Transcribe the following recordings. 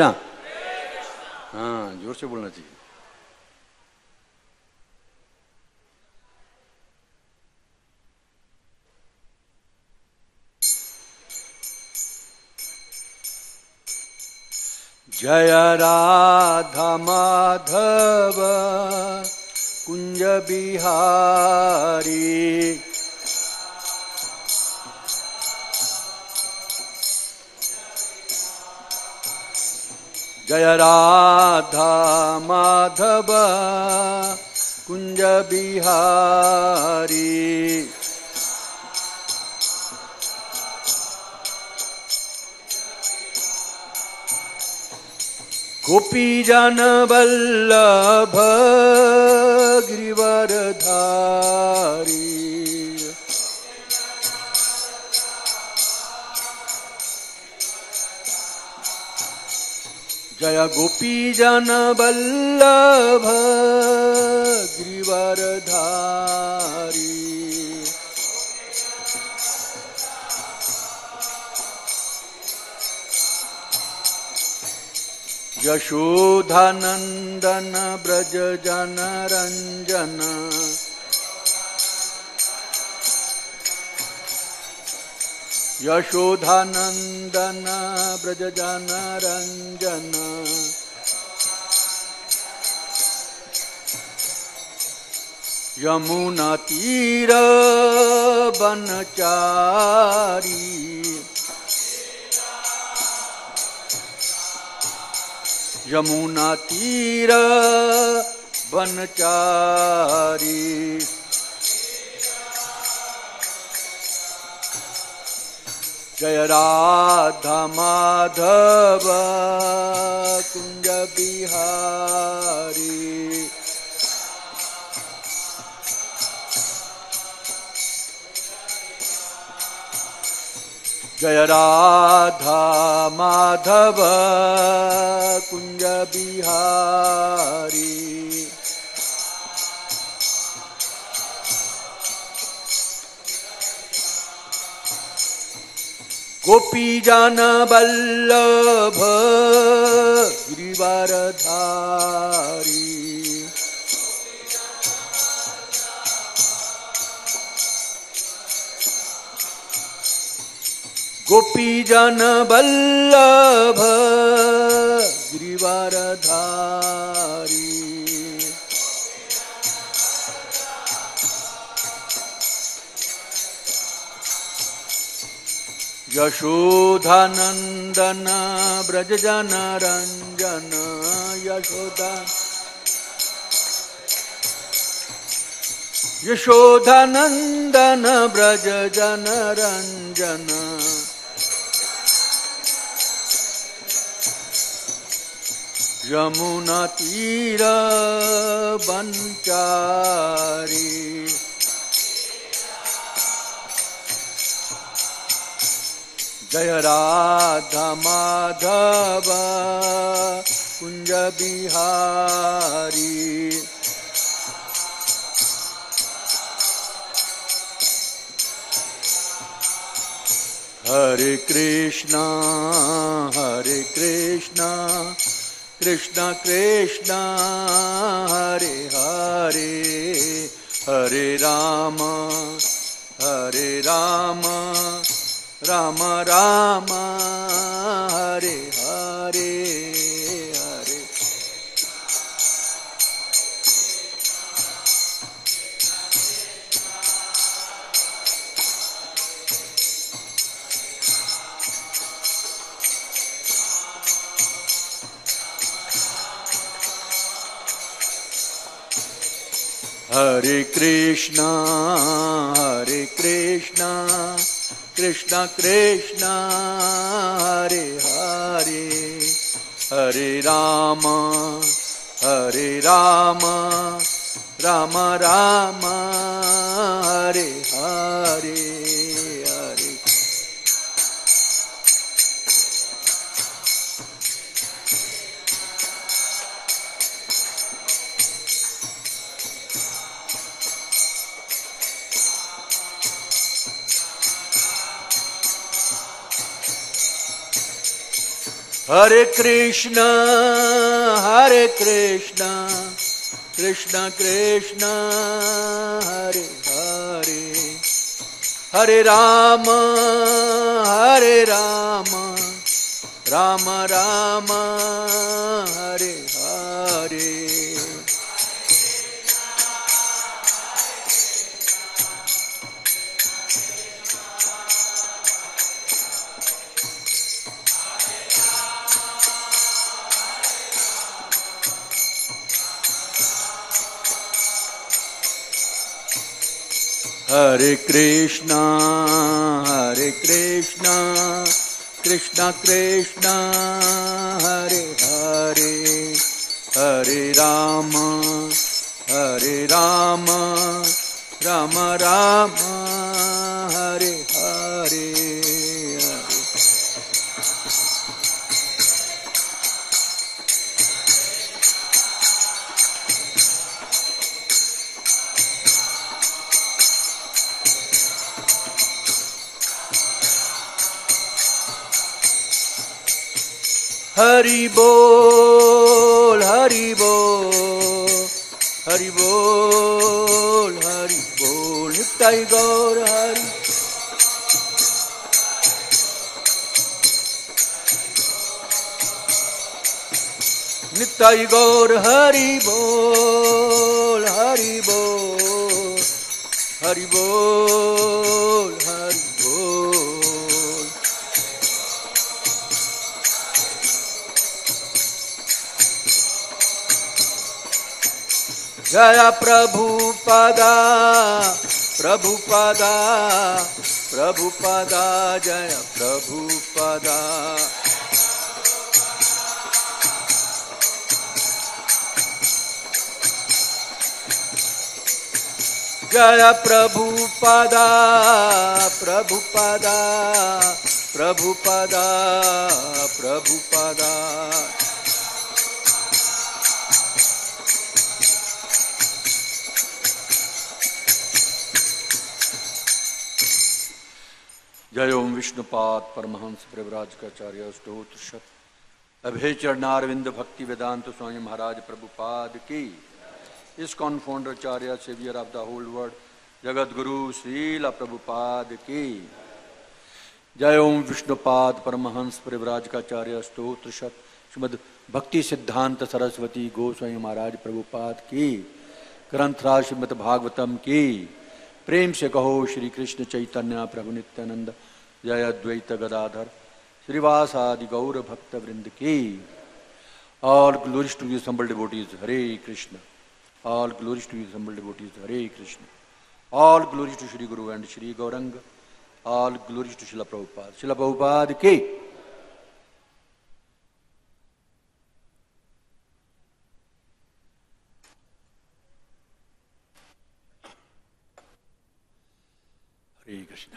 कृष्णा। हाँ, जोर से बोलना चाहिए। जय राधा माधव कुंज बिहारी, जय राधा माधव कुंज बिहारी, गोपी जन वल्लभ गिरिवरधारी, जय गोपी जन वल्लभ गिरिवरधारी, यशोधानंदन ब्रज जन रंजन, यशोधानंदन ब्रज जन रंजन, यमुना तीर बनचारी, यमुना तीर बनचारी, जय राधा माधव कुंज बिहारी, जय राधा माधव कुंज बिहारी, गोपी जन वल्लभ गिरिवरधारी, गोपी जन वल्लभ गिरिवरधारी, यशोधानंदन ब्रज जन रंजन, यशोधानंदन ब्रज जन रंजन, यमुना तीर बनचारी, जय राधा माधव कुंज बिहारी, हरे कृष्णा कृष्णा कृष्णा हरे हरे, हरे राम राम राम हरे हरे, हरे हरे कृष्णा कृष्णा कृष्णा हरे हरे, हरे राम राम राम हरे हरे, हरे Hare Krishna, Hare Krishna, Krishna Krishna, Hare Hare, Hare Rama, Hare Rama, Rama Rama, Hare Hare. Hare Krishna, Hare Krishna, Krishna Krishna, Hare Hare, Hare Rama, Hare Rama, Rama Rama, Hare Hare. Hari Bol, Hari Bol, Hari Bol, Hari Bol, Nittai Gaur Hari. Nittai Gaur Hari Bol, Hari Bol, Hari Bol, Hari Bol. Jaya Prabhupada, Prabhupada, Prabhupada, Jaya Prabhupada. Jaya Prabhupada, Prabhupada, Prabhupada, Prabhupada. जय ओम विष्णुपाद परमहंस प्रभुराज काचार्य स्तोत्र शत अभय चरणारविंद भक्ति वेदांत स्वामी महाराज प्रभुपाद की इस cofounder acharya saviour of the whole world jagat guru Srila Prabhupada की जय ओम विष्णुपाद परमहंस प्रभुराज काचार्य स्तोत्र शत श्रीमद भक्ति सिद्धांत सरस्वती गोस्वामी महाराज प्रभुपाद की ग्रंथराज श्रीमद भागवतम की प्रेम से कहो श्री कृष्ण चैतन्य प्रभु नित्यानंद जय अद्वैत गदाधर श्रीवासादि गौर भक्त वृंद की all glories to the assembled devotees Hare Krishna all glories to the assembled devotees Hare Krishna all glories to Shri Guru and Shri Gauranga all glories to Srila Prabhupada की हरे कृष्ण।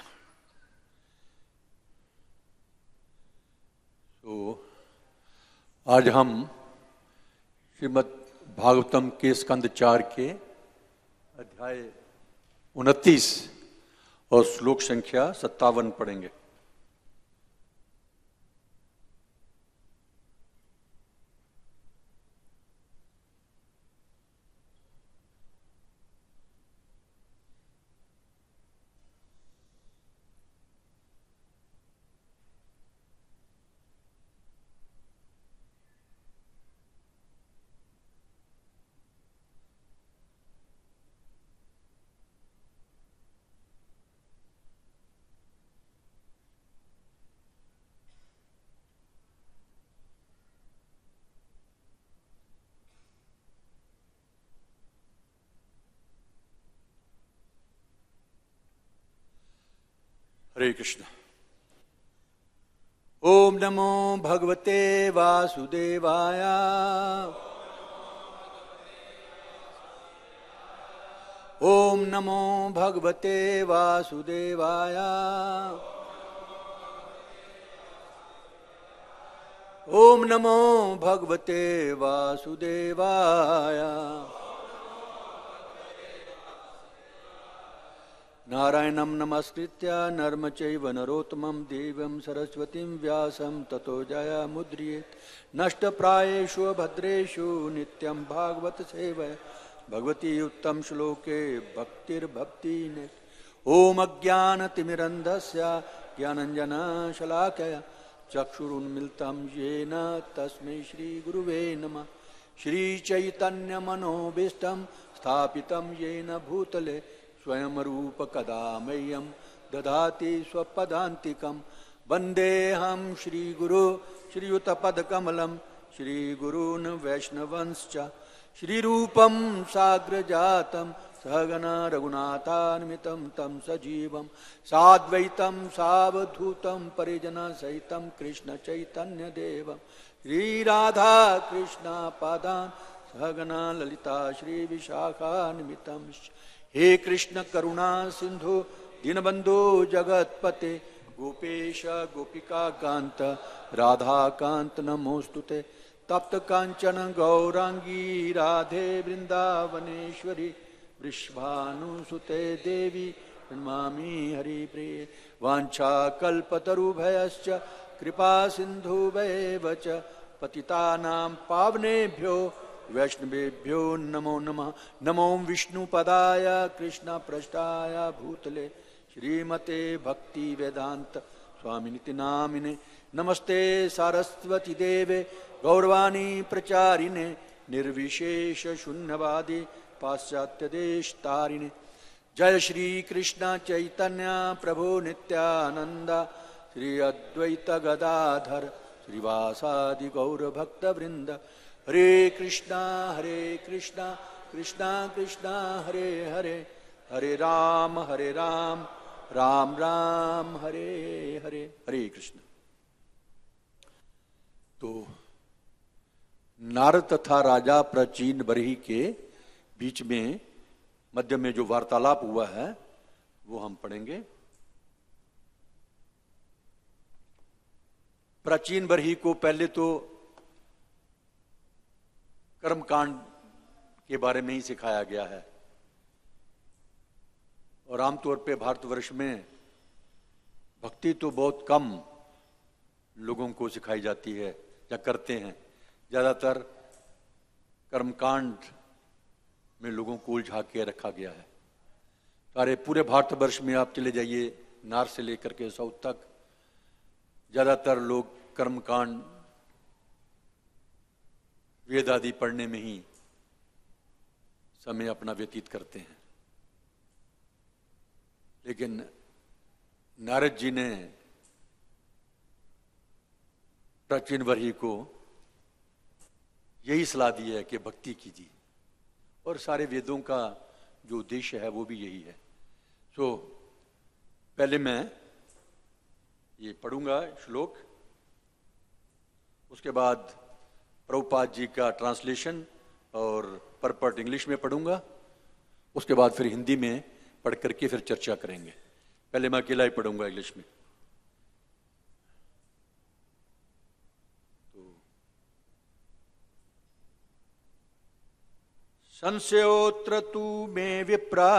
तो आज हम श्रीमद् भागवतम के स्कंद 4 के अध्याय 29 और श्लोक संख्या 57 पढ़ेंगे। हरे कृष्ण। ओम नमो भगवते वासुदेवाय ओम नमो भगवते वासुदेवाय ओम नमो भगवते वासुदेवाय नारायणं नमस्कृत्य नरं चैव नरोत्तमं देवीं सरस्वतीं व्यासं ततो जयमुदीरयेत्। नष्टप्रायेषु भद्रेषु नित्यं भागवत सेवया भगवती उत्तम श्लोके भक्तिर्भक्तिने। ओम अज्ञानतिमिरन्धस्य ज्ञानञ्जनशलाकया चक्षुरुन्मिलितं येन तस्मै श्रीगुरुवे नमः। श्रीचैतन्यमनोभीष्टं स्थापितं येन भूतले स्वयं रूप कदा मह्यं ददाति स्वपदान्तिकं। वन्देऽहं श्रीगुरो श्रीयुतपदकमलं श्रीगुरून् वैष्णवंश्च श्रीरूपं साग्रजातं सहगना रघुनाथान्वितं तं सजीवं साद्वैतं सावधूतं परिजनसहितं कृष्णचैतन्यदेवं श्रीराधा कृष्णपादान् सहगना ललिता श्रीविशाखान्वितं। हे कृष्ण करुणा सिंधु दीनबंधु जगतपते गोपेश गोपिका कांत राधा कांत नमोस्तुते। तप्त कांचन गौरांगी राधे वृंदावनेश्वरी वृषभानुसुते देवी प्रणमामि हरिप्रिये। वाञ्छा कल्पतरुभयश्च कृपा सिन्धुभैव च पतितानां पावनेभ्यो वैष्णवेभ्यो नमो नमः। नमो विष्णुपदाय कृष्णपृष्ठाय भूतले श्रीमते भक्ति वेदांत स्वामिनिति नामिने। नमस्ते सारस्वती देवे गौरवाणी प्रचारिणे निर्विशेष शून्यवादी पाश्चात्य देश तारिणे। जय श्री कृष्ण चैतन्य प्रभु नित्यानंद श्री अद्वैत गदाधर श्रीवासादि गौर भक्त वृंद। हरे कृष्णा कृष्णा कृष्णा हरे हरे हरे राम राम राम हरे हरे। हरे कृष्ण। तो नारद तथा राजा प्राचीन बरही के बीच में मध्य में जो वार्तालाप हुआ है वो हम पढ़ेंगे। प्राचीन बरही को पहले तो कर्मकांड के बारे में ही सिखाया गया है और आमतौर पे भारतवर्ष में भक्ति तो बहुत कम लोगों को सिखाई जाती है या करते हैं। ज्यादातर कर्मकांड में लोगों को उलझा के रखा गया है। सारे पूरे भारतवर्ष में आप चले जाइए, नॉर्थ से लेकर के साउथ तक, ज्यादातर लोग कर्मकांड वेद आदि पढ़ने में ही समय अपना व्यतीत करते हैं। लेकिन नारद जी ने प्राचीन बरही को यही सलाह दी है कि भक्ति कीजिए और सारे वेदों का जो उद्देश्य है वो भी यही है। सो पहले मैं ये पढ़ूंगा श्लोक, उसके बाद प्रभुपाद जी का ट्रांसलेशन और परपट इंग्लिश में पढ़ूंगा, उसके बाद फिर हिंदी में पढ़ करके फिर चर्चा करेंगे। पहले मैं अकेला ही पढ़ूंगा इंग्लिश में। तो संशयोत्र तू में विप्रा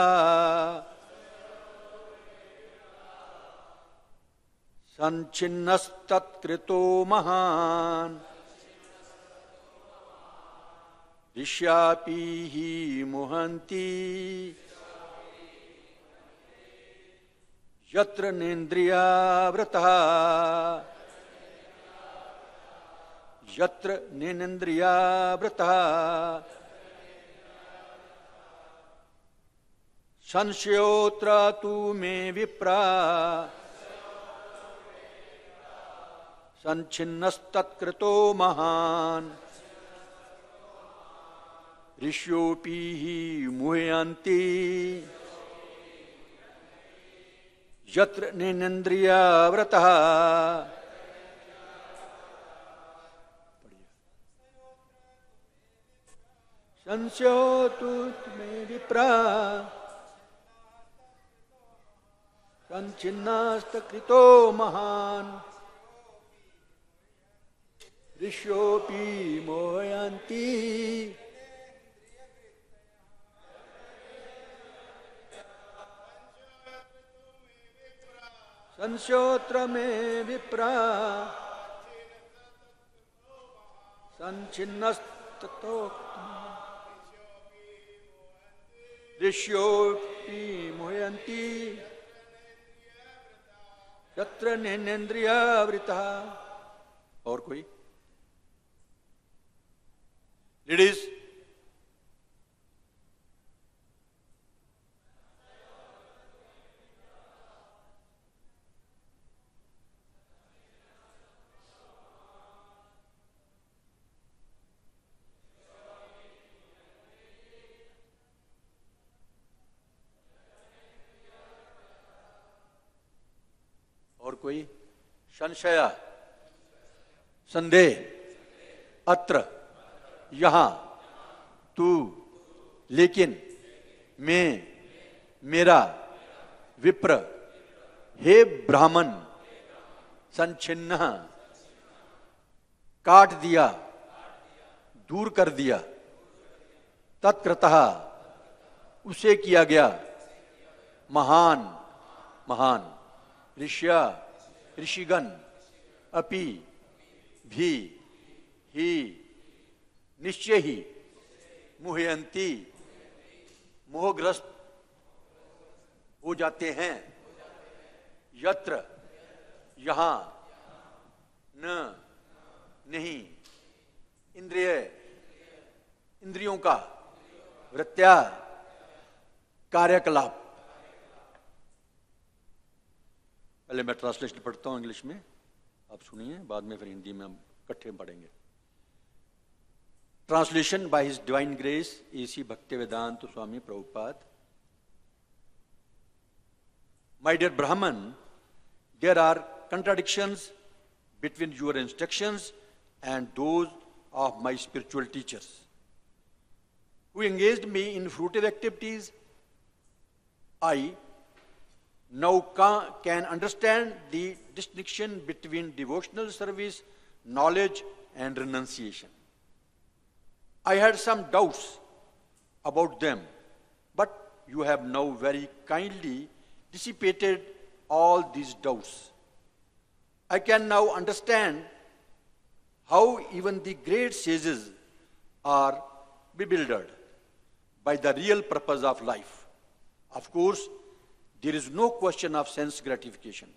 संचिन्नस्तत्कृतो महान ऋष्यापि हि मुहन्ति यत्र नेन्द्रियावृतः यत्र नेन्द्रियावृतः संशयोत्र तु मे विप्रा संचिन्नस्तत्कृतो महान् ऋष्योऽपि हि मुह्यन्ति यत्र नेन्द्रियावृतः। संशयोऽतु मे विप्रा संचिन्नस्तत्कृतो महान् ऋष्योऽपि मुह्यन्ति संस्योत्र में विप्रा संचिन्नस्तो ऋष्योपि मुह्यन्ति यत्र नेन्द्रियावृता। और कोई? लेडीज, और कोई? संशय, संदेह, अत्र, यहां, तू, लेकिन, मैं, मेरा, विप्र, हे ब्राह्मण, संचिन्ह, काट दिया, दूर कर दिया, तत्कृतः, उसे किया गया, महान, महान, ऋष्या, ऋषिगण, अपि, भी, ही, निश्चय ही, मुह्यन्ति, मोहग्रस्त हो जाते हैं, यत्र, यहां, न, नहीं, इंद्रिय, इंद्रियों का, वृत्त्या, कार्यकलाप। पहले मैं ट्रांसलेशन पढ़ता हूं इंग्लिश में, आप सुनिए, बाद में फिर हिंदी में हम इकट्ठे पढ़ेंगे। Translation by his divine grace A.C. Bhaktivedanta Swami Prabhupada। My dear Brahman, there are contradictions between your instructions and those of my spiritual teachers, who engaged me in fruitive activities. I now can understand the distinction between devotional service, knowledge, and renunciation. I had some doubts about them, but you have now very kindly dissipated all these doubts. I can now understand how even the great sages are bewildered by the real purpose of life. Of course, there is no question of sense gratification.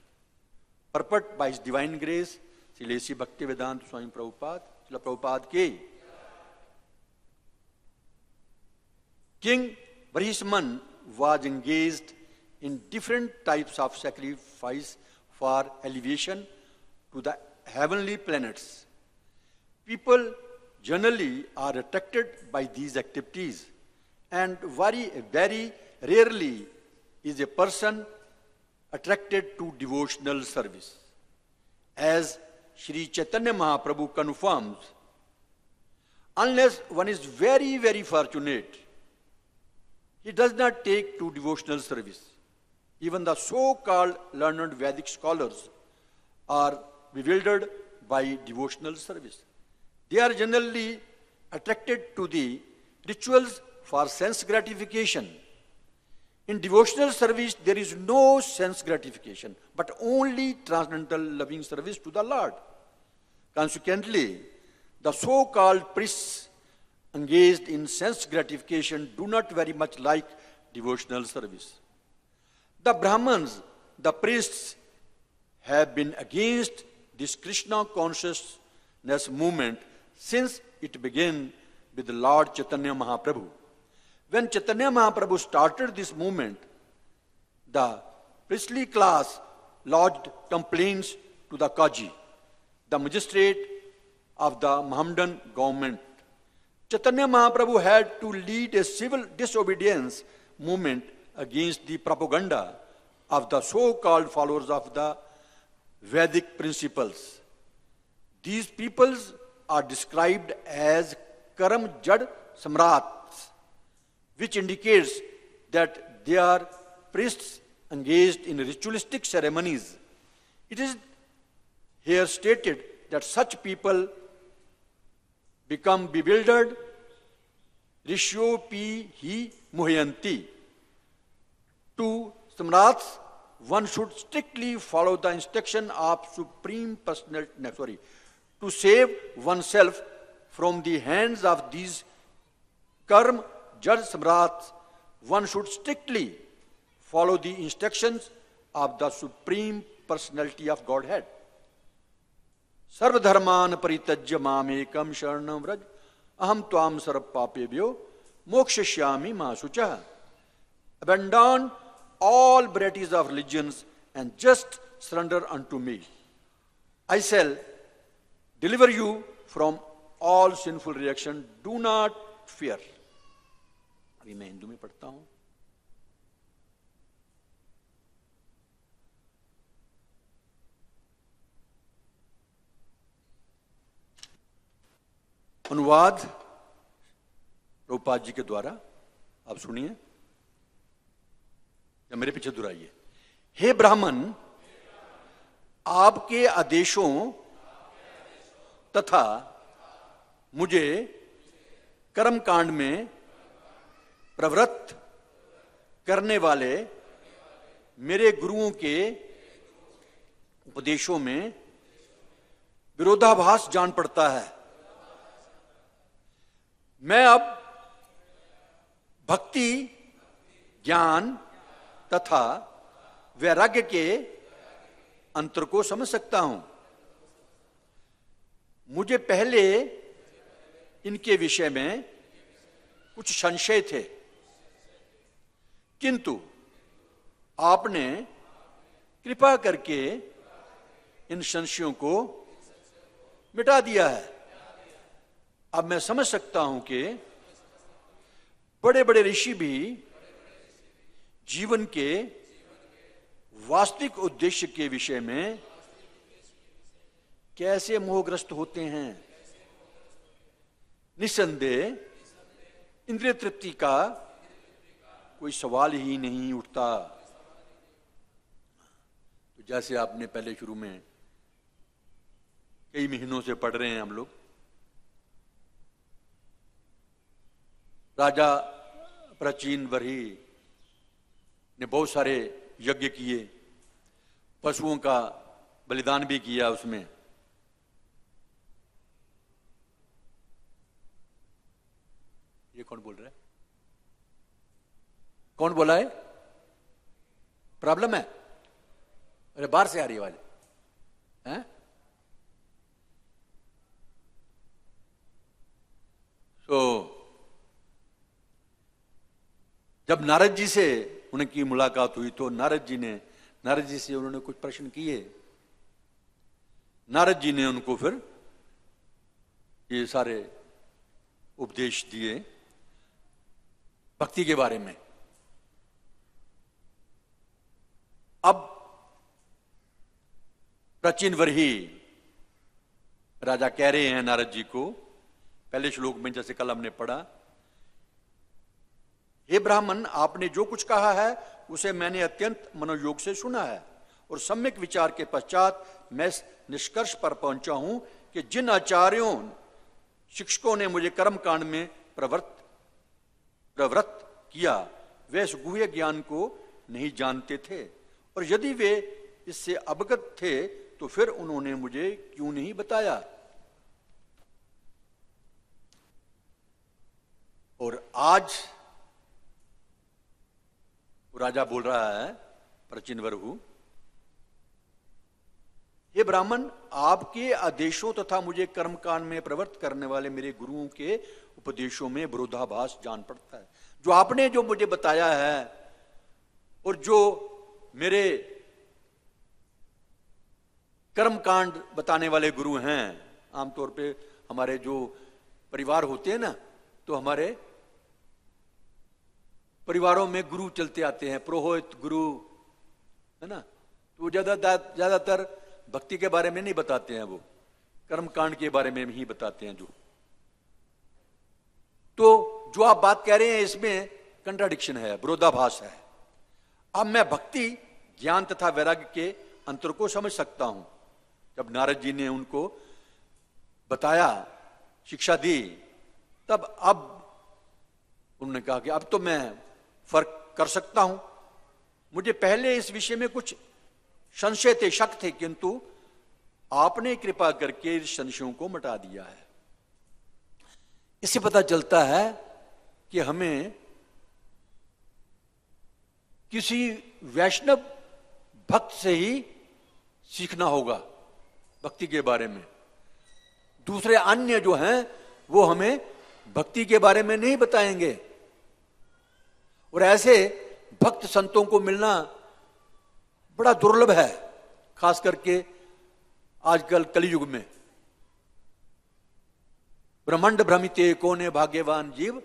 Purport by His Divine Grace, Srila A.C. Bhaktivedanta Swami Prabhupada, Srila Prabhupada Ki. King Varisman was engaged in different types of sacrifice for elevation to the heavenly planets. People generally are attracted by these activities, and very rarely is a person attracted to devotional service. As Sri Chaitanya Mahaprabhu confirms, unless one is very, very fortunate, he does not take to devotional service. Even the so-called learned Vedic scholars are bewildered by devotional service. They are generally attracted to the rituals for sense gratification. In devotional service, there is no sense gratification, but only transcendental loving service to the Lord. Consequently, the so-called priests engaged in sense gratification do not very much like devotional service. The Brahmins, the priests, have been against this Krishna consciousness movement since it began with Lord Chaitanya Mahaprabhu. When Chaitanya Mahaprabhu started this movement, the priestly class lodged complaints to the Kaji, the magistrate of the Mohammedan government. Chaitanya Mahaprabhu had to lead a civil disobedience movement against the propaganda of the so-called followers of the Vedic principles. These peoples are described as Karam Jad Samrats, which indicates that they are priests engaged in ritualistic ceremonies. It is here stated that such people become bewildered, Rishyopi hi muhyanti. To Samrats, one should strictly follow the instruction of Supreme Personality, to save oneself from the hands of these karma judge samrats. One should strictly follow the instructions of the Supreme Personality of Godhead. सर्वधर्मान परित्यज्य मामेकम शरणं व्रज अहम त्वाम सर्व पापेभ्यो मोक्षयिष्यामि मा शुचः. Abandon all varieties of religions and just surrender unto me. I shall deliver you from all sinful reaction. Do not fear. अभी मैं हिंदू में पढ़ता हूं. अनुवाद प्रभुपाद जी के द्वारा. आप सुनिए या मेरे पीछे दोहराइए. हे ब्राह्मण, आपके आदेशों तथा मुझे कर्मकांड में प्रवृत्त करने वाले मेरे गुरुओं के उपदेशों में विरोधाभास जान पड़ता है. मैं अब भक्ति, ज्ञान तथा वैराग्य के अंतर को समझ सकता हूं. मुझे पहले इनके विषय में कुछ संशय थे, किंतु आपने कृपा करके इन संशयों को मिटा दिया है. अब मैं समझ सकता हूं कि बड़े बड़े ऋषि भी जीवन के वास्तविक उद्देश्य के विषय में कैसे मोहग्रस्त होते हैं. निस्संदेह इंद्रिय तृप्ति का कोई सवाल ही नहीं उठता. तो जैसे आपने पहले शुरू में कई महीनों से पढ़ रहे हैं हम लोग, राजा प्राचीन वरही ने बहुत सारे यज्ञ किए, पशुओं का बलिदान भी किया. उसमें ये कौन बोल रहा है? कौन बोला है? प्रॉब्लम है? अरे बाहर से आ रही है वाले हैं. तो जब नारद जी से उनकी मुलाकात हुई तो नारद जी से उन्होंने कुछ प्रश्न किए. नारद जी ने उनको फिर ये सारे उपदेश दिए भक्ति के बारे में. अब प्राचीन वरही राजा कह रहे हैं नारद जी को, पहले श्लोक में जैसे कल हमने पढ़ा, हे ब्राह्मण, आपने जो कुछ कहा है उसे मैंने अत्यंत मनोयोग से सुना है और सम्यक विचार के पश्चात मैं निष्कर्ष पर पहुंचा हूं कि जिन आचार्यों शिक्षकों ने मुझे कर्मकांड में प्रवृत्त किया वे इस गुह्य ज्ञान को नहीं जानते थे, और यदि वे इससे अवगत थे तो फिर उन्होंने मुझे क्यों नहीं बताया. और आज राजा बोल रहा है प्राचीन वरहु, हे ब्राह्मण, आपके आदेशों तथा मुझे कर्मकांड में प्रवृत्त करने वाले मेरे गुरुओं के उपदेशों में विरोधाभास जान पड़ता है. जो आपने जो मुझे बताया है और जो मेरे कर्मकांड बताने वाले गुरु हैं, आमतौर पे हमारे जो परिवार होते हैं ना, तो हमारे परिवारों में गुरु चलते आते हैं, पुरोहित गुरु है ना. तो ज्यादातर भक्ति के बारे में नहीं बताते हैं, वो कर्मकांड के बारे में ही बताते हैं. तो जो आप बात कह रहे हैं इसमें कंट्राडिक्शन है, विरोधाभास है. अब मैं भक्ति, ज्ञान तथा वैराग्य के अंतर को समझ सकता हूं. जब नारद जी ने उनको बताया, शिक्षा दी, तब अब उन्होंने कहा कि अब तो मैं फर्क कर सकता हूं मुझे पहले इस विषय में कुछ संशय थे, शक थे, किंतु आपने कृपा करके इस संशयों को मिटा दिया है। इससे पता चलता है कि हमें किसी वैष्णव भक्त से ही सीखना होगा भक्ति के बारे में। दूसरे अन्य जो हैं वो हमें भक्ति के बारे में नहीं बताएंगे, और ऐसे भक्त संतों को मिलना बड़ा दुर्लभ है, खास करके आजकल कलियुग में। ब्रह्मांड भ्रमिते कोने भाग्यवान जीव,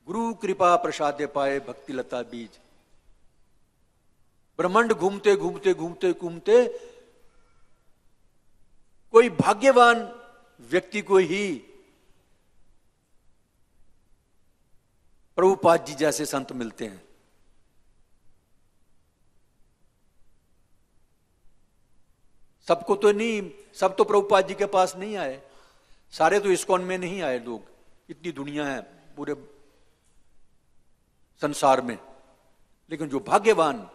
गुरु कृपा प्रसादे पाए भक्ति लता बीज। ब्रह्मांड घूमते घूमते घूमते घूमते कोई भाग्यवान व्यक्ति को ही प्रभुपाद जी जैसे संत मिलते हैं। सबको तो नहीं, सब तो प्रभुपाद जी के पास नहीं आए, सारे तो इस्कॉन में नहीं आए लोग, इतनी दुनिया है पूरे संसार में। लेकिन जो भाग्यवान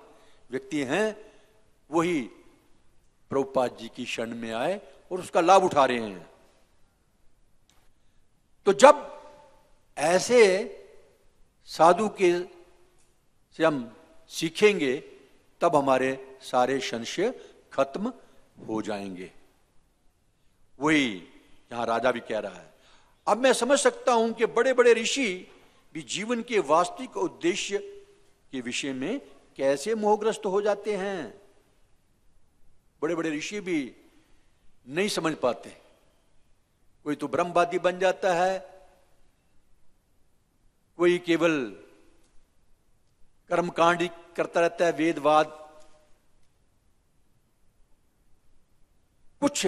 व्यक्ति हैं वही प्रभुपाद जी की शरण में आए और उसका लाभ उठा रहे हैं। तो जब ऐसे साधु के से हम सीखेंगे तब हमारे सारे संशय खत्म हो जाएंगे। वही यहां राजा भी कह रहा है। अब मैं समझ सकता हूं कि बड़े बड़े ऋषि भी जीवन के वास्तविक उद्देश्य के विषय में कैसे मोहग्रस्त हो जाते हैं। बड़े बड़े ऋषि भी नहीं समझ पाते। कोई तो ब्रह्मवादी बन जाता है, कोई केवल कर्मकांड करता रहता है, वेदवाद। कुछ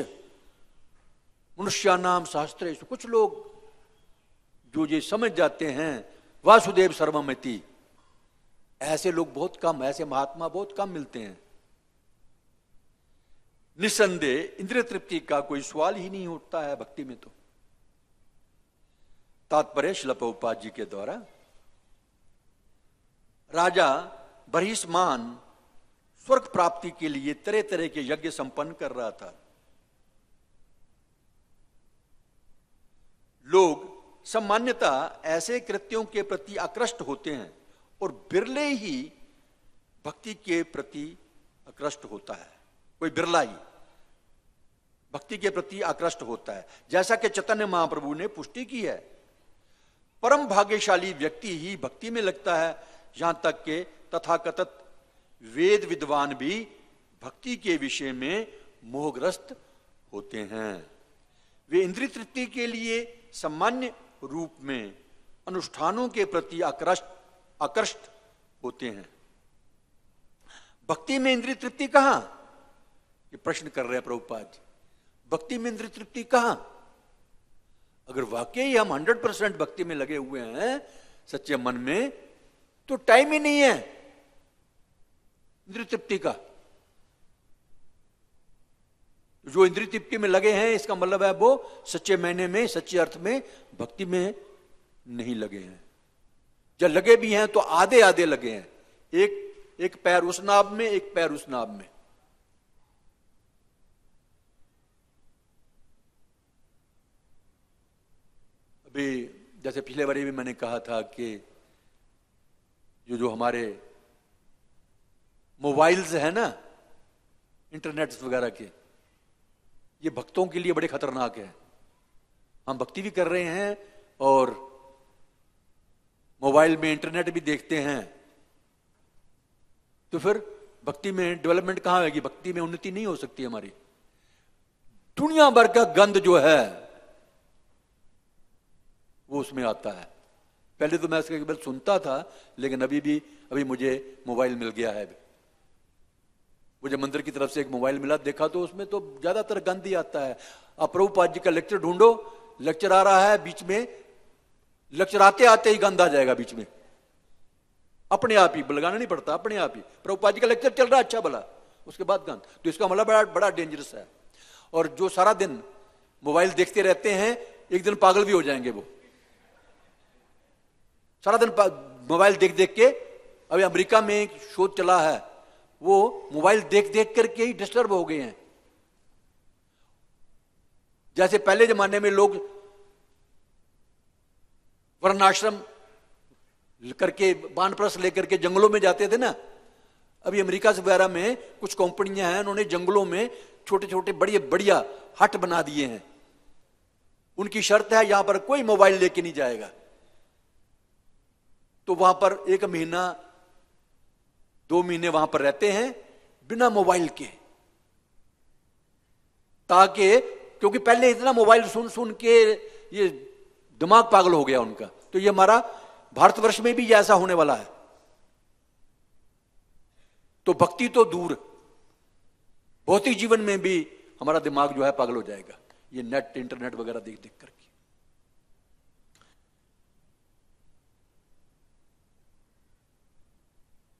मनुष्यानाम शास्त्रेश, कुछ लोग जो ये समझ जाते हैं वासुदेव सर्वमिति, ऐसे लोग बहुत कम, ऐसे महात्मा बहुत कम मिलते हैं। निस्संदेह इंद्रिय तृप्ति का कोई सवाल ही नहीं उठता है भक्ति में। तो तात्पर्य श्रील प्रभुपाद जी के द्वारा राजा बरहिसमान स्वर्ग प्राप्ति के लिए तरह तरह के यज्ञ संपन्न कर रहा था। लोग सामान्यतः ऐसे कृत्यों के प्रति आकृष्ट होते हैं और बिरले ही भक्ति के प्रति आकृष्ट होता है। कोई बिरला ही भक्ति के प्रति आकृष्ट होता है। जैसा कि चैतन्य महाप्रभु ने पुष्टि की है, परम भाग्यशाली व्यक्ति ही भक्ति में लगता है। यहां तक के तथाकथित वेद विद्वान भी भक्ति के विषय में मोहग्रस्त होते हैं। वे इंद्रिय तृप्ति के लिए सामान्य रूप में अनुष्ठानों के प्रति आकृष्ट होते हैं। भक्ति में इंद्रिय तृप्ति कहां, ये प्रश्न कर रहे हैं प्रभुपाद जी। भक्ति में इंद्रिय तृप्ति कहां? अगर वाकई हम 100% भक्ति में लगे हुए हैं सच्चे मन में, तो टाइम ही नहीं है इंद्रिय तृप्ति का। जो इंद्रिय तृप्ति में लगे हैं इसका मतलब है वो सच्चे मायने में, सच्चे अर्थ में भक्ति में नहीं लगे हैं। जब लगे भी हैं तो आधे आधे लगे हैं, एक पैर उस नाव में, एक पैर उस नाव में। अभी जैसे पिछले बारी भी मैंने कहा था कि जो हमारे मोबाइल्स है ना, इंटरनेट वगैरह के, ये भक्तों के लिए बड़े खतरनाक है। हम भक्ति भी कर रहे हैं और मोबाइल में इंटरनेट भी देखते हैं, तो फिर भक्ति में डेवलपमेंट कहां होगी? भक्ति में उन्नति नहीं हो सकती हमारी। दुनिया भर का गंद जो है वो उसमें आता है। पहले तो मैं इसका केवल सुनता था, लेकिन अभी मुझे मोबाइल मिल गया है। मुझे मंदिर की तरफ से एक मोबाइल मिला, देखा तो उसमें तो ज्यादातर गंद ही आता है। अब प्रभुपाद जी का लेक्चर ढूंढो, लेक्चर आ रहा है, बीच में लेक्चर आते आते ही गंद आ जाएगा बीच में, अपने आप ही, लगाना नहीं पड़ता, अपने आप ही। प्रभुपाद जी का लेक्चर चल रहा है अच्छा भला, उसके बाद गंद, तो इसका मतलब बड़ा डेंजरस है। और जो सारा दिन मोबाइल देखते रहते हैं एक दिन पागल भी हो जाएंगे। वो सारा दिन मोबाइल देख देख के अभी अमेरिका में एक शोध चला है, वो मोबाइल देख देख करके ही डिस्टर्ब हो गए हैं। जैसे पहले जमाने में लोग वर्णाश्रम करके वानप्रस्थ लेकर के जंगलों में जाते थे ना, अभी अमेरिका वगैरह में कुछ कंपनियां हैं, उन्होंने जंगलों में छोटे छोटे बढ़िया बढ़िया हट बना दिए हैं। उनकी शर्त है यहां पर कोई मोबाइल लेके नहीं जाएगा। तो वहां पर 1 महीना 2 महीने वहां पर रहते हैं बिना मोबाइल के, ताकि क्योंकि पहले इतना मोबाइल सुन सुन के ये दिमाग पागल हो गया उनका। तो ये हमारा भारतवर्ष में भी ऐसा होने वाला है। तो भक्ति तो दूर, भौतिक जीवन में भी हमारा दिमाग जो है पागल हो जाएगा, ये नेट इंटरनेट वगैरह देख देख करके।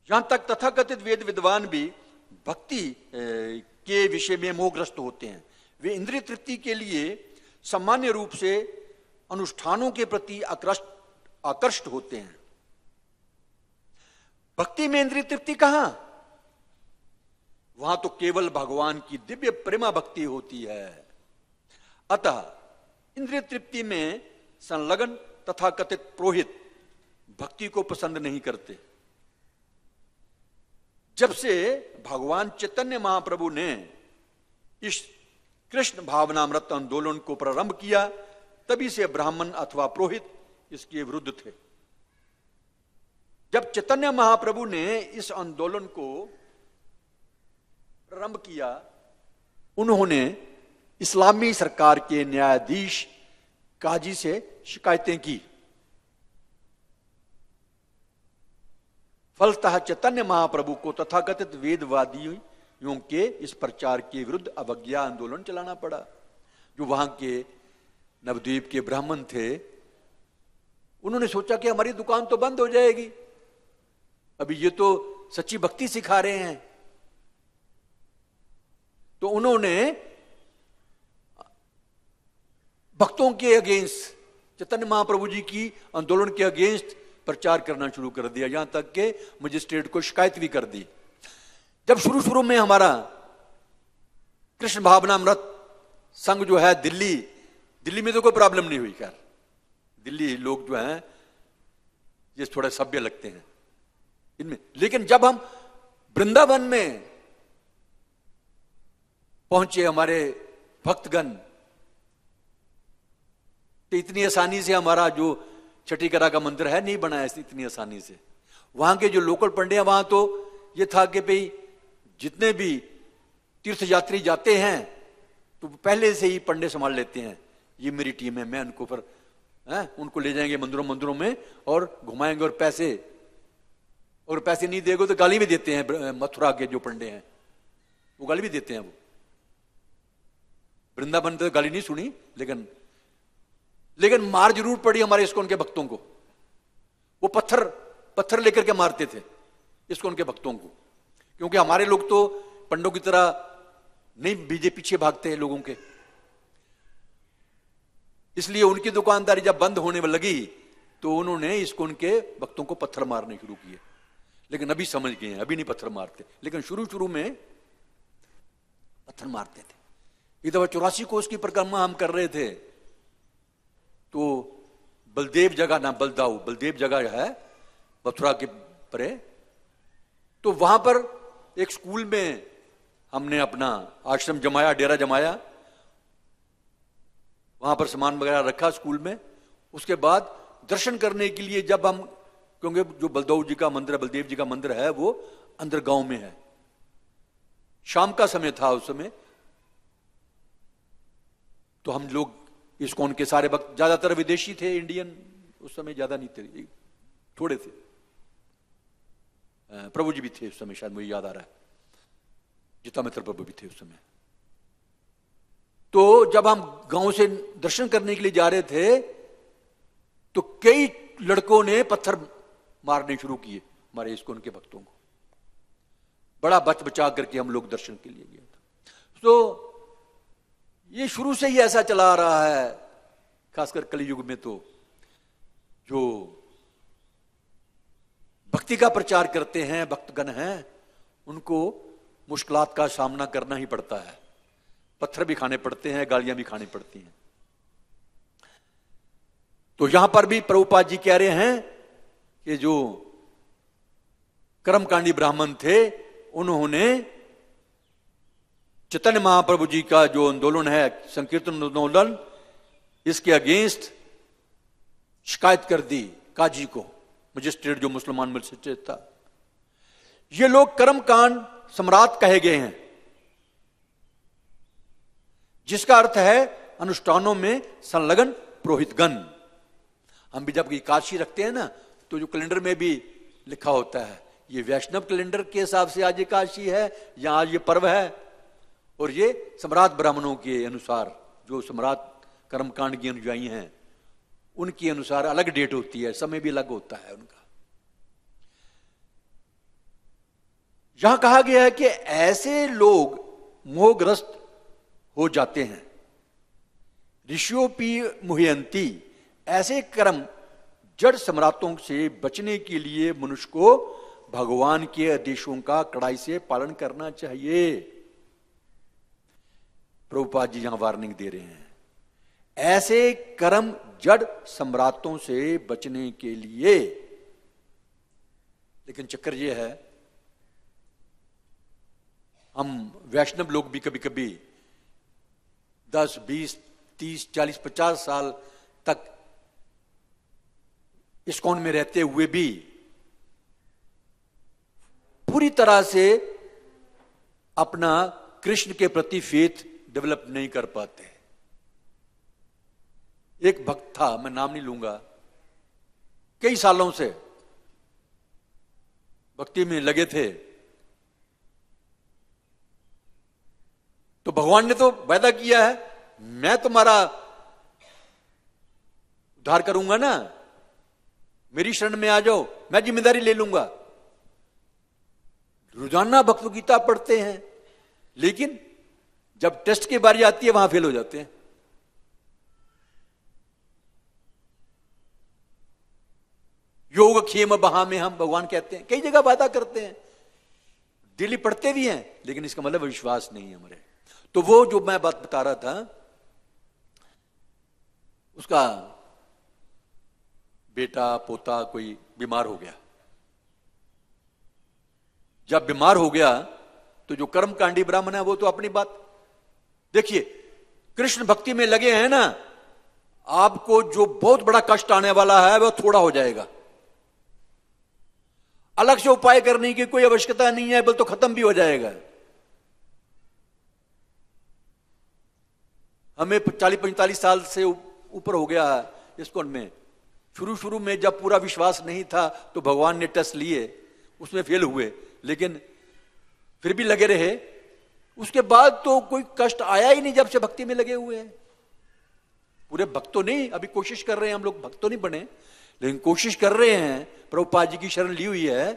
यहां तक तथाकथित वेद विद्वान भी भक्ति के विषय में मोहग्रस्त होते हैं। वे इंद्रिय तृप्ति के लिए सामान्य रूप से अनुष्ठानों के प्रति आकर्षित होते हैं। भक्ति में इंद्रिय तृप्ति कहां? वहां तो केवल भगवान की दिव्य प्रेमा भक्ति होती है। अतः इंद्रिय तृप्ति में संलग्न तथाकथित पुरोहित भक्ति को पसंद नहीं करते। जब से भगवान चैतन्य महाप्रभु ने इस कृष्ण भावनामृत आंदोलन को प्रारंभ किया, तभी से ब्राह्मण अथवा पुरोहित इसके विरुद्ध थे। जब चैतन्य महाप्रभु ने इस आंदोलन को प्रारंभ किया, उन्होंने इस्लामी सरकार के न्यायाधीश काजी से शिकायतें की। फलतः चैतन्य महाप्रभु को तथाकथित वेदवादियों के इस प्रचार के विरुद्ध अवज्ञा आंदोलन चलाना पड़ा। जो वहां के नवद्वीप के ब्राह्मण थे, उन्होंने सोचा कि हमारी दुकान तो बंद हो जाएगी, अभी ये तो सच्ची भक्ति सिखा रहे हैं। तो उन्होंने भक्तों के अगेंस्ट, चैतन्य महाप्रभु जी की आंदोलन के अगेंस्ट प्रचार करना शुरू कर दिया, यहां तक कि मजिस्ट्रेट को शिकायत भी कर दी। जब शुरू शुरू में हमारा कृष्ण भावनामृत संघ जो है दिल्ली में तो कोई प्रॉब्लम नहीं हुई। खैर दिल्ली लोग जो हैं ये थोड़े सभ्य लगते हैं इनमें, लेकिन जब हम वृंदावन में पहुंचे हमारे भक्तगण, तो इतनी आसानी से हमारा जो छठीकरा का मंदिर है नहीं बनाया इतनी आसानी से। वहां के जो लोकल पंडे हैं, वहां तो ये था कि भाई जितने भी तीर्थ यात्री जाते हैं तो पहले से ही पंडे संभाल लेते हैं, ये मेरी टीम है, मैं उनको फिर उनको ले जाएंगे मंदिरों में और घुमाएंगे, और पैसे नहीं देगा तो गाली भी देते हैं। मथुरा के जो पंडे हैं वो गाली भी देते हैं। वो वृंदावन तो गाली नहीं सुनी, लेकिन मार जरूर पड़ी हमारे इस्कॉन के भक्तों को। वो पत्थर लेकर के मारते थे इस्कॉन के भक्तों को, क्योंकि हमारे लोग तो पंडों की तरह नहीं बीजे पीछे भागते हैं लोगों के। इसलिए उनकी दुकानदारी जब बंद होने लगी तो उन्होंने इस्कॉन के भक्तों को पत्थर मारने शुरू किए। लेकिन अभी समझ गए हैं, अभी नहीं पत्थर मारते, लेकिन शुरू में पत्थर मारते थे। एक दफा 84 कोस की परिक्रमा हम कर रहे थे, तो बलदेव जगह है मथुरा के परे, तो वहां पर एक स्कूल में हमने अपना आश्रम जमाया, डेरा जमाया, वहां पर सामान वगैरह रखा स्कूल में। उसके बाद दर्शन करने के लिए जब हम, क्योंकि जो बलदेव जी का मंदिर है वो अंदर गांव में है, शाम का समय था उस समय, तो हम लोग इस्कॉन के सारे भक्त, ज्यादातर विदेशी थे, इंडियन उस समय ज्यादा नहीं थे, थोड़े थे। प्रभु जी भी थे उस समय, शायद मुझे याद आ रहा है, जीता मित्र प्रभु भी थे उस समय। तो जब हम गांव से दर्शन करने के लिए जा रहे थे तो कई लड़कों ने पत्थर मारने शुरू किए हमारे इस्कॉन के भक्तों को। बड़ा बचा करके हम लोग दर्शन के लिए गए थे। तो ये शुरू से ही ऐसा चला आ रहा है, खासकर कलयुग में। तो जो भक्ति का प्रचार करते हैं, भक्तगण हैं, उनको मुश्किलात का सामना करना ही पड़ता है। पत्थर भी खाने पड़ते हैं, गालियां भी खानी पड़ती हैं। तो यहां पर भी प्रभुपाद जी कह रहे हैं कि जो कर्मकांडी ब्राह्मण थे, उन्होंने चैतन्य महाप्रभु जी का जो आंदोलन है, संकीर्तन आंदोलन, इसके अगेंस्ट शिकायत कर दी काजी को, मजिस्ट्रेट जो मुसलमान मजिस्ट्रेट था। ये लोग कर्मकांड सम्राट कहे गए हैं, जिसका अर्थ है अनुष्ठानों में संलग्न पुरोहितगण। हम भी जब एकादशी रखते हैं ना, तो जो कैलेंडर में भी लिखा होता है ये वैष्णव कैलेंडर के हिसाब से आज एकादशी है या आज ये पर्व है, और ये सम्राट ब्राह्मणों के अनुसार, जो सम्राट कर्मकांड के अनुयायी हैं, उनके अनुसार अलग डेट होती है, समय भी अलग होता है उनका। यहां कहा गया है कि ऐसे लोग मोहग्रस्त हो जाते हैं, ऋषियोपी मुह्यंती, ऐसे कर्म जड़ सम्राटों से बचने के लिए मनुष्य को भगवान के आदेशों का कड़ाई से पालन करना चाहिए। प्रभुपाद जी यहां वार्निंग दे रहे हैं, ऐसे कर्म जड़ सम्राटों से बचने के लिए। लेकिन चक्कर यह है, हम वैष्णव लोग भी कभी कभी 10, 20, 30, 40, 50 साल तक इस्कॉन में रहते हुए भी पूरी तरह से अपना कृष्ण के प्रति फेथ डेवलप नहीं कर पाते। एक भक्त था, मैं नाम नहीं लूंगा, कई सालों से भक्ति में लगे थे। तो भगवान ने तो वादा किया है, मैं तुम्हारा उद्धार करूंगा ना, मेरी शरण में आ जाओ, मैं जिम्मेदारी ले लूंगा। रोजाना भगवत गीता पढ़ते हैं, लेकिन जब टेस्ट की बारी आती है वहां फेल हो जाते हैं। योग क्षेम बहा में हम, भगवान कहते हैं, कई जगह वादा करते हैं, डेली पढ़ते भी हैं, लेकिन इसका मतलब विश्वास नहीं है हमारे। तो वो जो मैं बात बता रहा था, उसका बेटा पोता कोई बीमार हो गया। जब बीमार हो गया तो जो कर्मकांडी ब्राह्मण है वो तो अपनी बात, देखिए कृष्ण भक्ति में लगे हैं ना, आपको जो बहुत बड़ा कष्ट आने वाला है वो थोड़ा हो जाएगा। अलग से उपाय करने की कोई आवश्यकता नहीं है, बल तो खत्म भी हो जाएगा। हमें 40-45 साल से ऊपर हो गया है इस्कॉन में। शुरू में जब पूरा विश्वास नहीं था तो भगवान ने टेस्ट लिए, उसमें फेल हुए, लेकिन फिर भी लगे रहे। उसके बाद तो कोई कष्ट आया ही नहीं जब से भक्ति में लगे हुए हैं। पूरे भक्त तो नहीं, अभी कोशिश कर रहे हैं हम लोग, भक्त तो नहीं बने, लेकिन कोशिश कर रहे हैं, प्रभुपाद जी की शरण ली हुई है,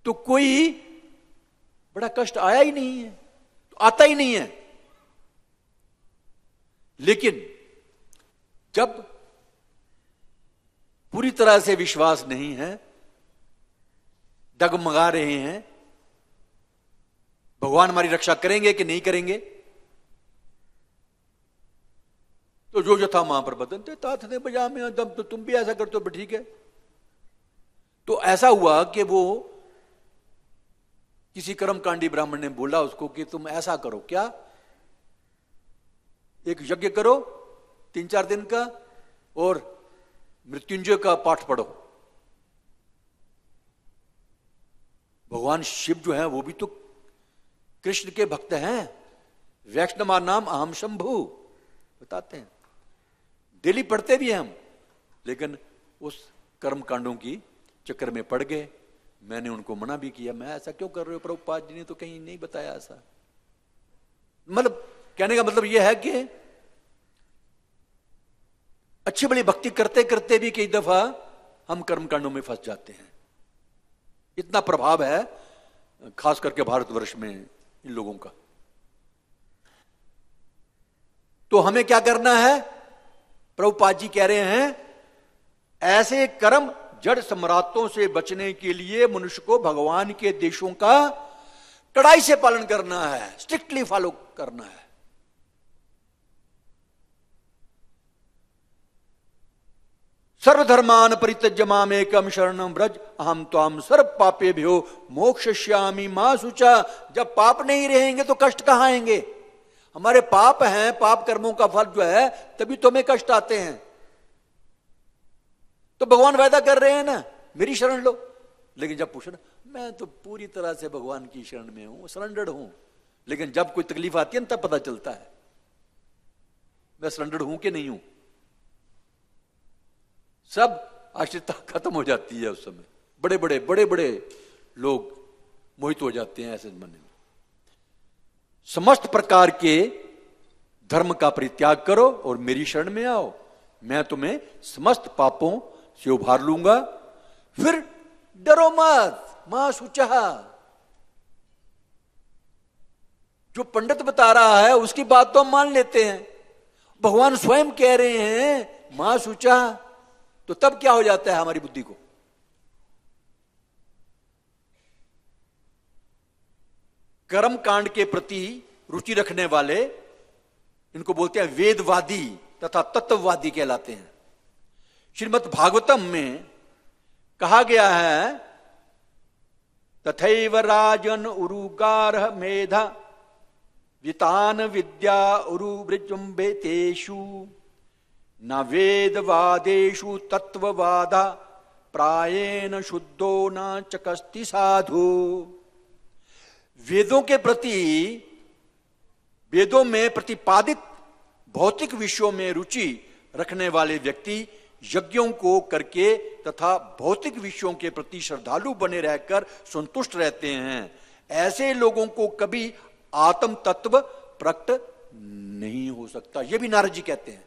तो कोई बड़ा कष्ट आया ही नहीं है, तो आता ही नहीं है। लेकिन जब पूरी तरह से विश्वास नहीं है, डगमगा रहे हैं, भगवान हमारी रक्षा करेंगे कि नहीं करेंगे, तो जो यथा महाप्रबंधन थे तात थे बजा में दम, तो तुम भी ऐसा करते हो, ठीक है। तो ऐसा हुआ कि वो किसी कर्मकांडी ब्राह्मण ने बोला उसको कि तुम ऐसा करो, क्या, एक यज्ञ करो 3-4 दिन का और मृत्युंजय का पाठ पढ़ो। भगवान शिव जो है वो भी तो कृष्ण के भक्त हैं। वैष्णवा नाम अहम शंभु बताते हैं, डेली पढ़ते भी हैं हम, लेकिन उस कर्म कांडों की चक्कर में पड़ गए। मैंने उनको मना भी किया, मैं ऐसा क्यों कर रहे हो, प्रभुपाद जी ने तो कहीं नहीं बताया ऐसा। मतलब कहने का मतलब यह है कि अच्छी बड़ी भक्ति करते करते भी कई दफा हम कर्मकांडों में फंस जाते हैं। इतना प्रभाव है खास करके भारतवर्ष में इन लोगों का। तो हमें क्या करना है, प्रभुपाद जी कह रहे हैं ऐसे कर्म जड़ सम्राटों से बचने के लिए मनुष्य को भगवान के देशों का कड़ाई से पालन करना है, स्ट्रिक्टली फॉलो करना है। सर्वधर्मान परित्यज्य मामेकम शरणम व्रज अहम त्वाम सर्व पापेभ्यो मोक्षयिष्यामि मा शुचा। जब पाप नहीं रहेंगे तो कष्ट कहां आएंगे? हमारे पाप हैं, पाप कर्मों का फल जो है, तभी तो हमें कष्ट आते हैं। तो भगवान वायदा कर रहे हैं ना, मेरी शरण लो। लेकिन जब पूछो ना, मैं तो पूरी तरह से भगवान की शरण में हूं, सरेंडर्ड हूं, लेकिन जब कोई तकलीफ आती है ना, तब पता चलता है मैं सरेंडर्ड हूं कि नहीं हूं। सब आश्रितता खत्म हो जाती है उस समय। बड़े बड़े लोग मोहित हो जाते हैं ऐसे मन में। समस्त प्रकार के धर्म का परित्याग करो और मेरी शरण में आओ, मैं तुम्हें समस्त पापों से उभार लूंगा। फिर डरो मत, मां शुचा। जो पंडित बता रहा है उसकी बात तो हम मान लेते हैं, भगवान स्वयं कह रहे हैं मां शुचा, तो तब क्या हो जाता है हमारी बुद्धि को? कर्म कांड के प्रति रुचि रखने वाले, इनको बोलते हैं वेदवादी तथा तत्ववादी कहलाते हैं। श्रीमद् भागवतम में कहा गया है, तथैव राजन उरुगार मेधा वितान विद्या उरुवृजुम्बेतेषु न वेदवादेषु तत्ववादा प्रायेण शुद्धो न चकस्ति साधु। वेदों के प्रति, वेदों में प्रतिपादित भौतिक विषयों में रुचि रखने वाले व्यक्ति यज्ञों को करके तथा भौतिक विषयों के प्रति श्रद्धालु बने रहकर संतुष्ट रहते हैं। ऐसे लोगों को कभी आत्म तत्व प्रकट नहीं हो सकता, यह भी नारद जी कहते हैं।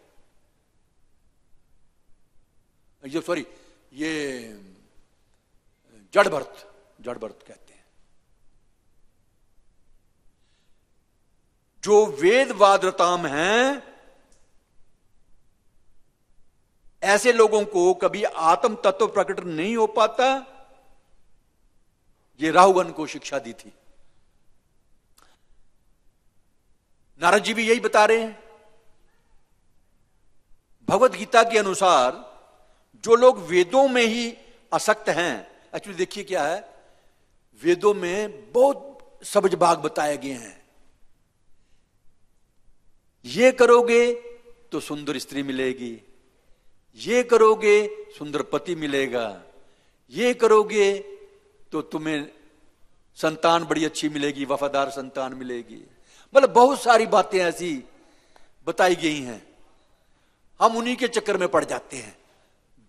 सॉरी, ये जड़ भरत कहते हैं। जो वेदवादरताम हैं, ऐसे लोगों को कभी आत्म तत्व प्रकट नहीं हो पाता। ये राहुवन को शिक्षा दी थी। नारद जी भी यही बता रहे हैं। भगवत गीता के अनुसार जो लोग वेदों में ही आसक्त हैं, एक्चुअली देखिए क्या है, वेदों में बहुत सब्ज बाग बताए गए हैं। ये करोगे तो सुंदर स्त्री मिलेगी, ये करोगे सुंदर पति मिलेगा, ये करोगे तो तुम्हें संतान बड़ी अच्छी मिलेगी, वफादार संतान मिलेगी। मतलब बहुत सारी बातें ऐसी बताई गई हैं। हम उन्हीं के चक्कर में पड़ जाते हैं।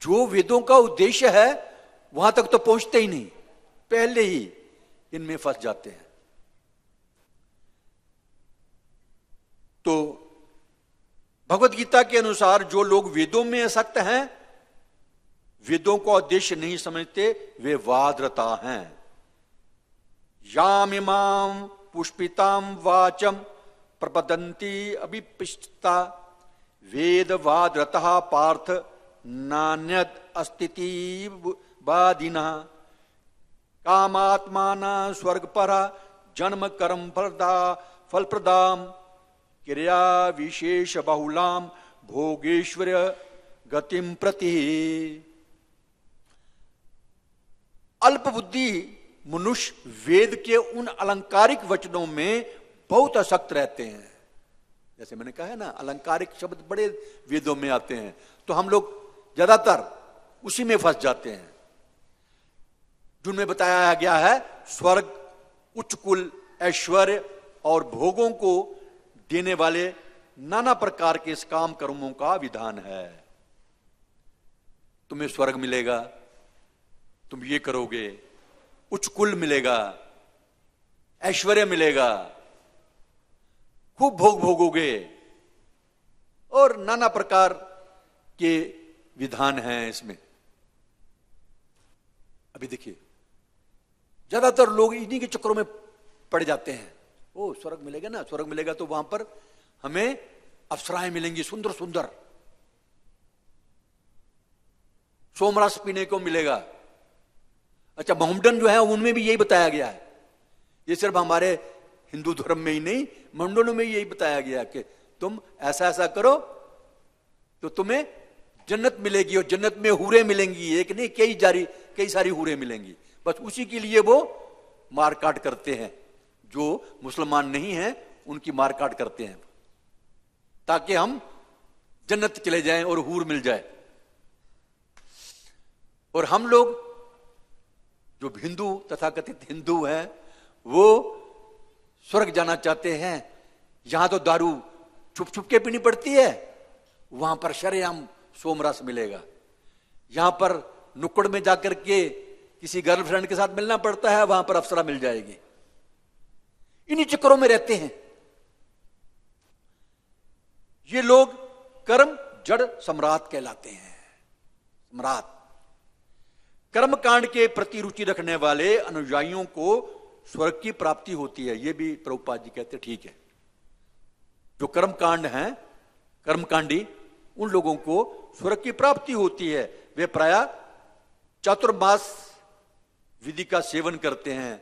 जो वेदों का उद्देश्य है वहां तक तो पहुंचते ही नहीं, पहले ही इनमें फंस जाते हैं। तो भगवत गीता के अनुसार जो लोग वेदों में आसक्त हैं, वेदों का उद्देश्य नहीं समझते, वे वादरता हैं। याम इमाम पुष्पिताम वाचम प्रपदंती अभिपिष्टता वेदवादरतः पार्थ नान्यत अस्तिति वादिना कामात्माना स्वर्गपरा जन्म कर्म फलप्रदाम क्रिया विशेष बहुलाम भोगेश्वर गतिम प्रति। अल्प बुद्धि मनुष्य वेद के उन अलंकारिक वचनों में बहुत आसक्त रहते हैं। जैसे मैंने कहा है ना, अलंकारिक शब्द बड़े वेदों में आते हैं, तो हम लोग ज्यादातर उसी में फंस जाते हैं। जिनमें बताया गया है स्वर्ग, उच्च कुल, ऐश्वर्य और भोगों को देने वाले नाना प्रकार के इस काम कर्मों का विधान है। तुम्हें स्वर्ग मिलेगा, तुम ये करोगे, उच्च कुल मिलेगा, ऐश्वर्य मिलेगा, खूब भोग भोगोगे, और नाना प्रकार के विधान हैं इसमें। अभी देखिए, ज्यादातर लोग इन्हीं के चक्करों में पड़ जाते हैं। ओ स्वर्ग मिलेगा ना, स्वर्ग मिलेगा तो वहां पर हमें अप्सराएं मिलेंगी, सुंदर सुंदर सोमरस पीने को मिलेगा। अच्छा, मोहम्मडन जो है उनमें भी यही बताया गया है। ये सिर्फ हमारे हिंदू धर्म में ही नहीं, मोहम्मडनों में यही बताया गया कि तुम ऐसा ऐसा करो तो तुम्हें जन्नत मिलेगी, और जन्नत में हूरें मिलेंगी, एक नहीं कई सारी हूरें मिलेंगी। बस उसी के लिए वो मार काट करते हैं, जो मुसलमान नहीं हैं उनकी मार काट करते हैं, ताकि हम जन्नत चले जाएं और हूर मिल जाए। और हम लोग जो हिंदू तथाकथित हिंदू हैं वो स्वर्ग जाना चाहते हैं। यहां तो दारू छुप छुप के पीनी पड़ती है, वहां पर शरेआम सोमरस मिलेगा। यहां पर नुक्कड़ में जाकर के किसी गर्लफ्रेंड के साथ मिलना पड़ता है, वहां पर अप्सरा मिल जाएगी। इन्हीं चक्करों में रहते हैं ये लोग। कर्म जड़ सम्राट कहलाते हैं। सम्राट कर्म कांड के प्रति रुचि रखने वाले अनुयायियों को स्वर्ग की प्राप्ति होती है। ये भी प्रभुपाद जी कहते ठीक है। जो कर्म कांड हैं, कर्मकांडी, उन लोगों को स्वर्ग की प्राप्ति होती है। वे प्रायः चातुर्मास विधि का सेवन करते हैं,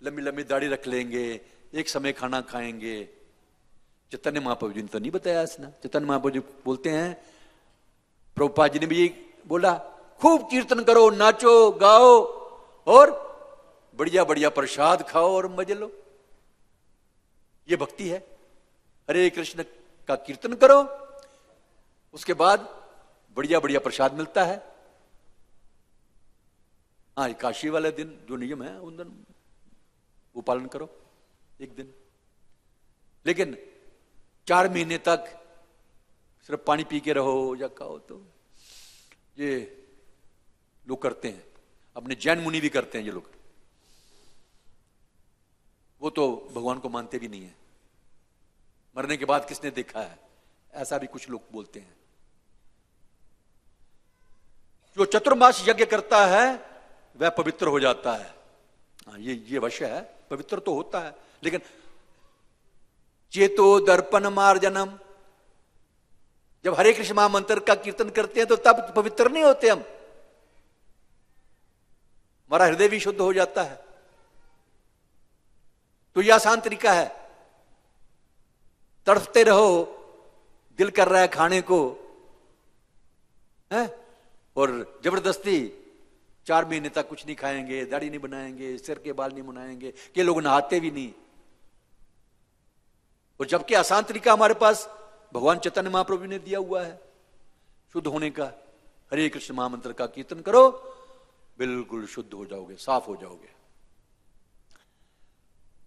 लंबी लंबी दाढ़ी रख लेंगे, एक समय खाना खाएंगे। चैतन्य महाप्रभु जी ने तो नहीं बताया इसने। चैतन्य महाप्रभु जी बोलते हैं, प्रभुपाद जी ने भी बोला, खूब कीर्तन करो, नाचो गाओ और बढ़िया बढ़िया प्रसाद खाओ और मजे लो। ये भक्ति है। हरे कृष्ण का कीर्तन करो, उसके बाद बढ़िया बढ़िया प्रसाद मिलता है। हाँ, काशी वाले दिन जो नियम है उन दिन वो पालन करो एक दिन। लेकिन 4 महीने तक सिर्फ पानी पी के रहो या खाओ, तो ये लोग करते हैं। अपने जैन मुनि भी करते हैं ये लोग। वो तो भगवान को मानते भी नहीं है। मरने के बाद किसने देखा है, ऐसा भी कुछ लोग बोलते हैं। जो चतुर्मास यज्ञ करता है वह पवित्र हो जाता है। हाँ, ये अवश्य है, पवित्र तो होता है। लेकिन चेतो दर्पण मार्जनम, जब हरे कृष्ण महामंत्र का कीर्तन करते हैं तो तब पवित्र नहीं होते हम। हमारा हृदय भी शुद्ध हो जाता है। तो यह आसान तरीका है। तड़फते रहो, दिल कर रहा है खाने को, है? और जबरदस्ती 4 महीने तक कुछ नहीं खाएंगे, दाढ़ी नहीं बनाएंगे, सिर के बाल नहीं मुनाएंगे, कि लोग नहाते भी नहीं। और जबकि आसान तरीका हमारे पास भगवान चैतन्य महाप्रभु ने दिया हुआ है शुद्ध होने का। हरे कृष्ण महामंत्र का कीर्तन करो, बिल्कुल शुद्ध हो जाओगे, साफ हो जाओगे।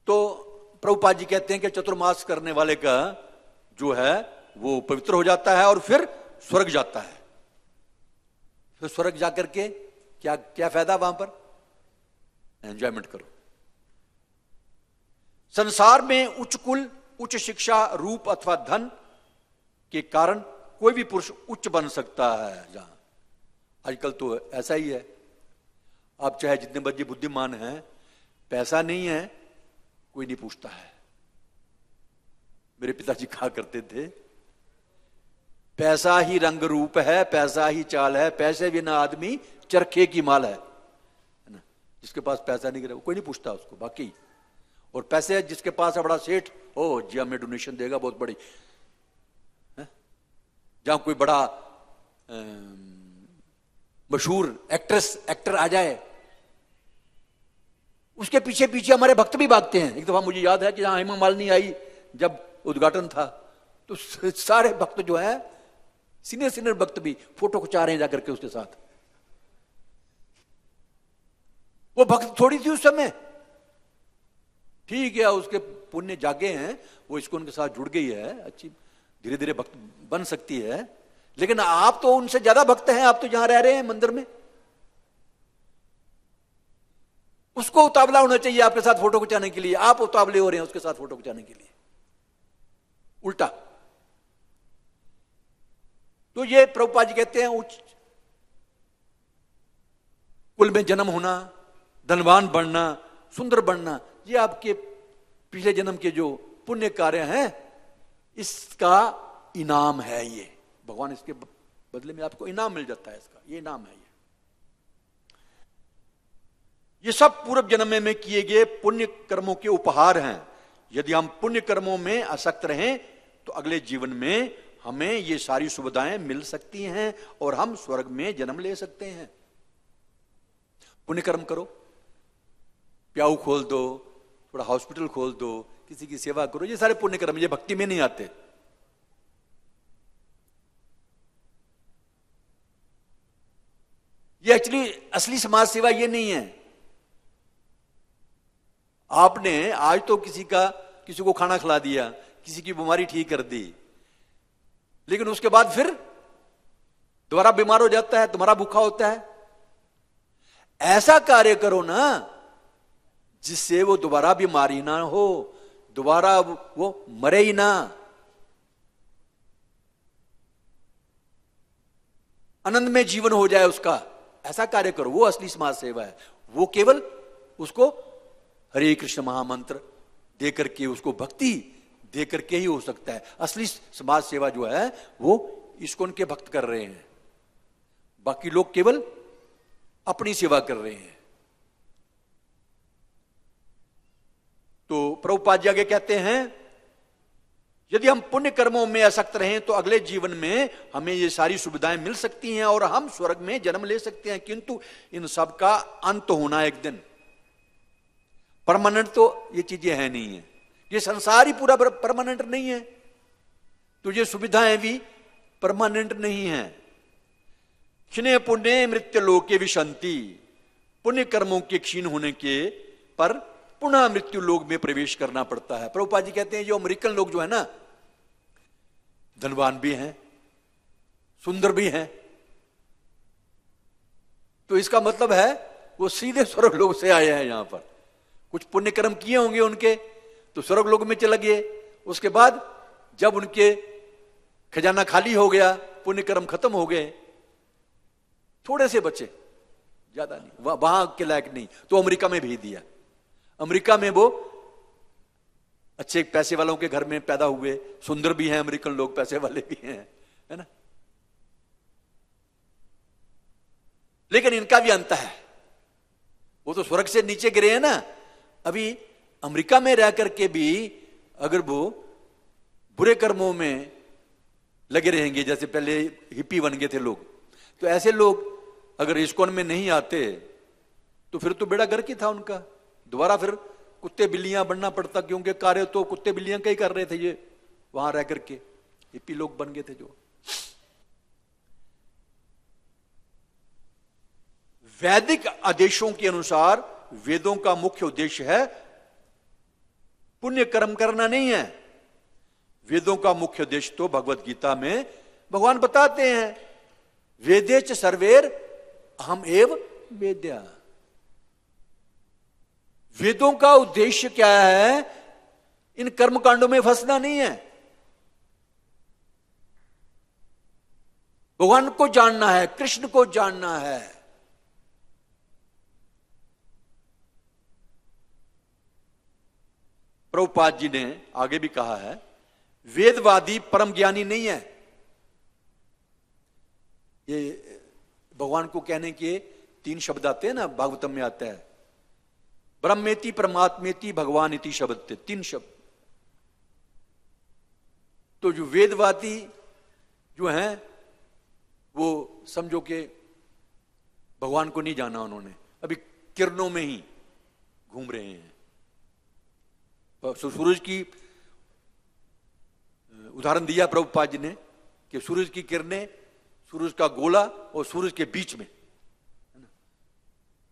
तो प्रभुपाद जी कहते हैं कि चतुर्मास करने वाले का जो है वो पवित्र हो जाता है और फिर स्वर्ग जाता है। फिर स्वर्ग जाकर के क्या क्या फायदा, वहां पर एंजॉयमेंट करो। संसार में उच्च कुल, उच्च शिक्षा, रूप अथवा धन के कारण कोई भी पुरुष उच्च बन सकता है। जहां आजकल तो ऐसा ही है। आप चाहे जितने बच्चे बुद्धिमान हैं, पैसा नहीं है कोई नहीं पूछता है। मेरे पिताजी कहा करते थे, पैसा ही रंग रूप है, पैसा ही चाल है, पैसे बिना आदमी चरखे की माल है ना। जिसके पास पैसा नहीं गिरा कोई नहीं पूछता उसको बाकी। और पैसे जिसके पास है बड़ा सेठ, ओ जी हमें डोनेशन देगा बहुत बड़ी। जहां कोई बड़ा मशहूर एक्टर आ जाए, उसके पीछे पीछे हमारे भक्त भी भागते हैं। एक दफा मुझे याद है कि जहां हेमा मालिनी आई, जब उद्घाटन था, तो सारे भक्त जो है, सीनियर भक्त भी फोटो खिंचा रहे हैं जाकर के उसके साथ। वो भक्त थोड़ी थी उस समय, ठीक है, उसके पुण्य जागे हैं, वो इसको उनके साथ जुड़ गई है, अच्छी धीरे धीरे भक्त बन सकती है। लेकिन आप तो उनसे ज्यादा भक्त हैं, आप तो जहां रह रहे हैं मंदिर में। उसको उतावला होना चाहिए आपके साथ फोटो खिंचाने के लिए, आप उतावले हो रहे हैं उसके साथ फोटो खिंचाने के लिए, उल्टा। तो ये प्रभुपाद जी कहते हैं उच्च कुल में जन्म होना, धनवान बनना, सुंदर बनना, ये आपके पिछले जन्म के जो पुण्य कार्य हैं इसका इनाम है। ये भगवान इसके बदले में आपको इनाम मिल जाता है, इसका ये इनाम है। ये ये सब पूर्व जन्म में किए गए पुण्य कर्मों के उपहार हैं। यदि हम पुण्य कर्मों में आसक्त रहें तो अगले जीवन में हमें ये सारी सुविधाएं मिल सकती हैं और हम स्वर्ग में जन्म ले सकते हैं। पुण्य कर्म करो, प्याऊ खोल दो, थोड़ा हॉस्पिटल खोल दो, किसी की सेवा करो, ये सारे पुण्य कर्म, ये भक्ति में नहीं आते। ये एक्चुअली असली समाज सेवा ये नहीं है। आपने आज तो किसी को खाना खिला दिया, किसी की बीमारी ठीक कर दी, लेकिन उसके बाद फिर दोबारा बीमार हो जाता है, तुम्हारा भूखा होता है। ऐसा कार्य करो ना जिससे वो दोबारा बीमारी ना हो, दोबारा वो मरे ही ना, आनंद में जीवन हो जाए उसका। ऐसा कार्य करो, वो असली समाज सेवा है। वो केवल उसको हरे कृष्ण महामंत्र दे करके, उसको भक्ति दे करके ही हो सकता है। असली समाज सेवा जो है वो इस्कॉन के भक्त कर रहे हैं, बाकी लोग केवल अपनी सेवा कर रहे हैं। तो प्रभुपाद जी आगे कहते हैं, यदि हम पुण्य कर्मों में आसक्त रहें तो अगले जीवन में हमें ये सारी सुविधाएं मिल सकती हैं और हम स्वर्ग में जन्म ले सकते हैं, किंतु इन सब का अंत होना एक दिन। परमानेंट तो ये चीजें हैं नहीं है, ये संसार ही पूरा परमानेंट नहीं है, तो ये सुविधाएं भी परमानेंट नहीं है। क्षीणे पुण्य मृत्यु लोके विशंति, पुण्य कर्मों के क्षीण होने के पर पुनः मृत्यु लोक में प्रवेश करना पड़ता है। प्रभुपाद जी कहते हैं जो अमेरिकन लोग जो है ना, धनवान भी हैं, सुंदर भी हैं, तो इसका मतलब है वो सीधे स्वर्ग लोक से आए हैं। यहां पर कुछ पुण्य कर्म किए होंगे उनके, तो स्वर्ग लोक में चले गए। उसके बाद जब उनके खजाना खाली हो गया, पुण्य कर्म खत्म हो गए, थोड़े से बचे, ज्यादा नहीं, वहां के लायक नहीं, तो अमेरिका में भेज दिया। अमेरिका में वो अच्छे पैसे वालों के घर में पैदा हुए, सुंदर भी हैं अमेरिकन लोग, पैसे वाले भी हैं, है ना। लेकिन इनका भी अंत है, वो तो स्वर्ग से नीचे गिरे हैं ना। अभी अमेरिका में रह करके भी अगर वो बुरे कर्मों में लगे रहेंगे, जैसे पहले हिप्पी बन गए थे लोग, तो ऐसे लोग अगर इस्कॉन में नहीं आते तो फिर तो बेड़ा गर्क ही था उनका। दोबारा फिर कुत्ते बिल्लियां बनना पड़ता, क्योंकि कार्य तो कुत्ते बिल्लियां का ही कर रहे थे ये, वहां रह करके हिप्पी लोग बन गए थे जो। वैदिक आदेशों के अनुसार वेदों का मुख्य उद्देश्य है पुण्य कर्म करना नहीं है। वेदों का मुख्य उद्देश्य तो भगवत गीता में भगवान बताते हैं, वेदे च सर्वेर अहम एव वेद्या। वेदों का उद्देश्य क्या है? इन कर्मकांडों में फंसना नहीं है, भगवान को जानना है, कृष्ण को जानना है। प्रभुपाद जी ने आगे भी कहा है, वेदवादी परम ज्ञानी नहीं है। ये भगवान को कहने के 3 शब्द आते हैं ना, भागवतम में आता है, ब्रह्मेति परमात्मेति भगवान इति शब्द थे, 3 शब्द। तो जो वेदवादी जो हैं वो समझो कि भगवान को नहीं जाना, उन्होंने अभी किरणों में ही घूम रहे हैं। सूरज की उदाहरण दिया प्रभुपाद जी ने कि सूरज की किरणें, सूरज का गोला और सूरज के बीच में, है ना।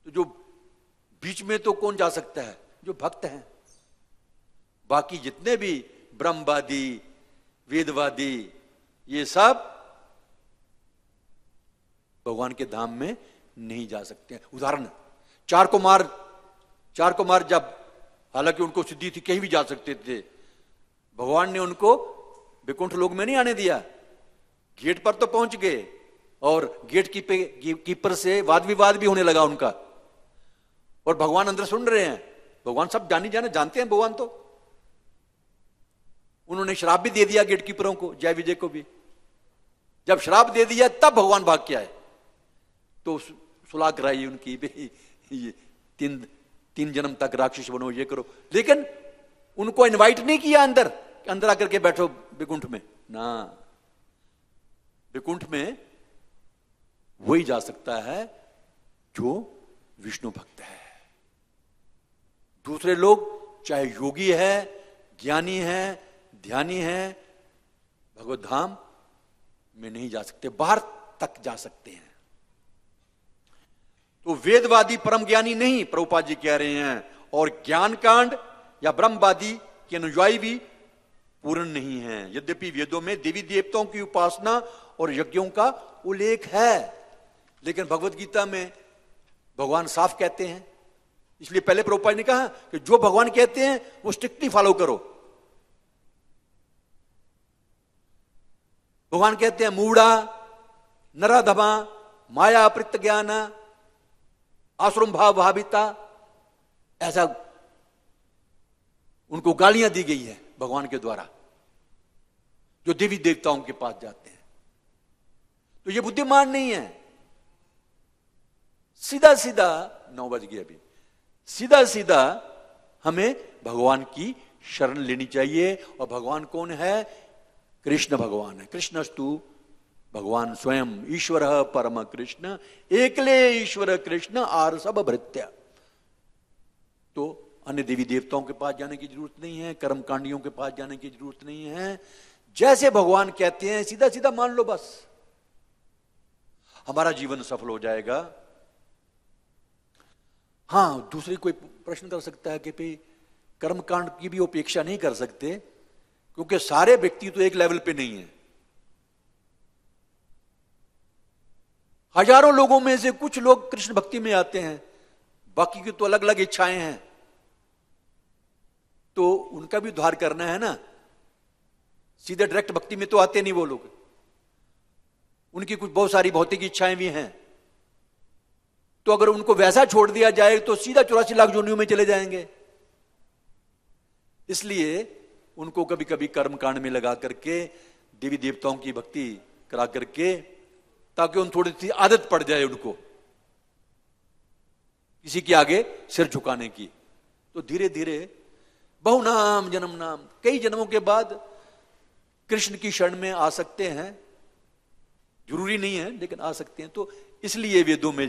तो जो बीच में तो कौन जा सकता है? जो भक्त हैं। बाकी जितने भी ब्रह्मवादी, वेदवादी, ये सब भगवान के धाम में नहीं जा सकते हैं। उदाहरण, चार कुमार जब, हालांकि उनको सिद्धि थी, कहीं भी जा सकते थे, भगवान ने उनको वैकुंठ लोक में नहीं आने दिया। गेट पर तो पहुंच गए और गेट कीपर से वाद विवाद भी होने लगा उनका, और भगवान अंदर सुन रहे हैं। भगवान सब जानते हैं भगवान तो। उन्होंने श्राप भी दे दिया गेट कीपरों को, जय विजय को भी। जब श्राप दे दिया तब भगवान भाग के आए, तो सुलह कराई उनकी, तीन जन्म तक राक्षस बनो, ये करो, लेकिन उनको इनवाइट नहीं किया अंदर आकर के बैठो विकुंठ में ना। विकुंठ में वही जा सकता है जो विष्णु भक्त है। दूसरे लोग चाहे योगी है, ज्ञानी है, ध्यानी है, भगवत धाम में नहीं जा सकते, बाहर तक जा सकते हैं। तो वेदवादी परम ज्ञानी नहीं, प्रभुपाद जी कह रहे हैं, और ज्ञान कांड या ब्रह्मवादी के अनुयायी भी पूर्ण नहीं है। यद्यपि वेदों में देवी देवताओं की उपासना और यज्ञों का उल्लेख है, लेकिन भगवत गीता में भगवान साफ कहते हैं। इसलिए पहले प्रभुपाद ने कहा कि जो भगवान कहते हैं वो स्ट्रिक्टली फॉलो करो। भगवान कहते हैं मूढ़ा, नराधमा, माया अपृत ज्ञान, आश्रम भाव भाविता, ऐसा उनको गालियां दी गई है भगवान के द्वारा जो देवी देवताओं के पास जाते हैं। तो ये बुद्धिमान नहीं है। सीधा सीधा 9 बज गए अभी, सीधा सीधा हमें भगवान की शरण लेनी चाहिए। और भगवान कौन है? कृष्ण भगवान है। कृष्णस्तु भगवान स्वयं ईश्वर परम कृष्ण, एकले ईश्वर कृष्ण आर सब भृत्य। तो अन्य देवी देवताओं के पास जाने की जरूरत नहीं है, कर्मकांडियों के पास जाने की जरूरत नहीं है। जैसे भगवान कहते हैं सीधा सीधा मान लो, बस हमारा जीवन सफल हो जाएगा। हां, दूसरे कोई प्रश्न कर सकता है कि भाई कर्मकांड की भी उपेक्षा नहीं कर सकते, क्योंकि सारे व्यक्ति तो एक लेवल पे नहीं है। हजारों लोगों में से कुछ लोग कृष्ण भक्ति में आते हैं, बाकी की तो अलग अलग इच्छाएं हैं, तो उनका भी उद्धार करना है ना। सीधे डायरेक्ट भक्ति में तो आते नहीं वो लोग, उनकी कुछ बहुत सारी भौतिक इच्छाएं भी हैं। तो अगर उनको वैसा छोड़ दिया जाए तो सीधा 84 लाख योनियों में चले जाएंगे। इसलिए उनको कभी कभी कर्म कांड में लगा करके देवी देवताओं की भक्ति करा करके, ताकि उन थोड़ी सी आदत पड़ जाए उनको किसी के आगे सिर झुकाने की। तो धीरे धीरे बहुनाम जन्म नाम, कई जन्मों के बाद कृष्ण की शरण में आ सकते हैं। जरूरी नहीं है, लेकिन आ सकते हैं। तो इसलिए वेदों में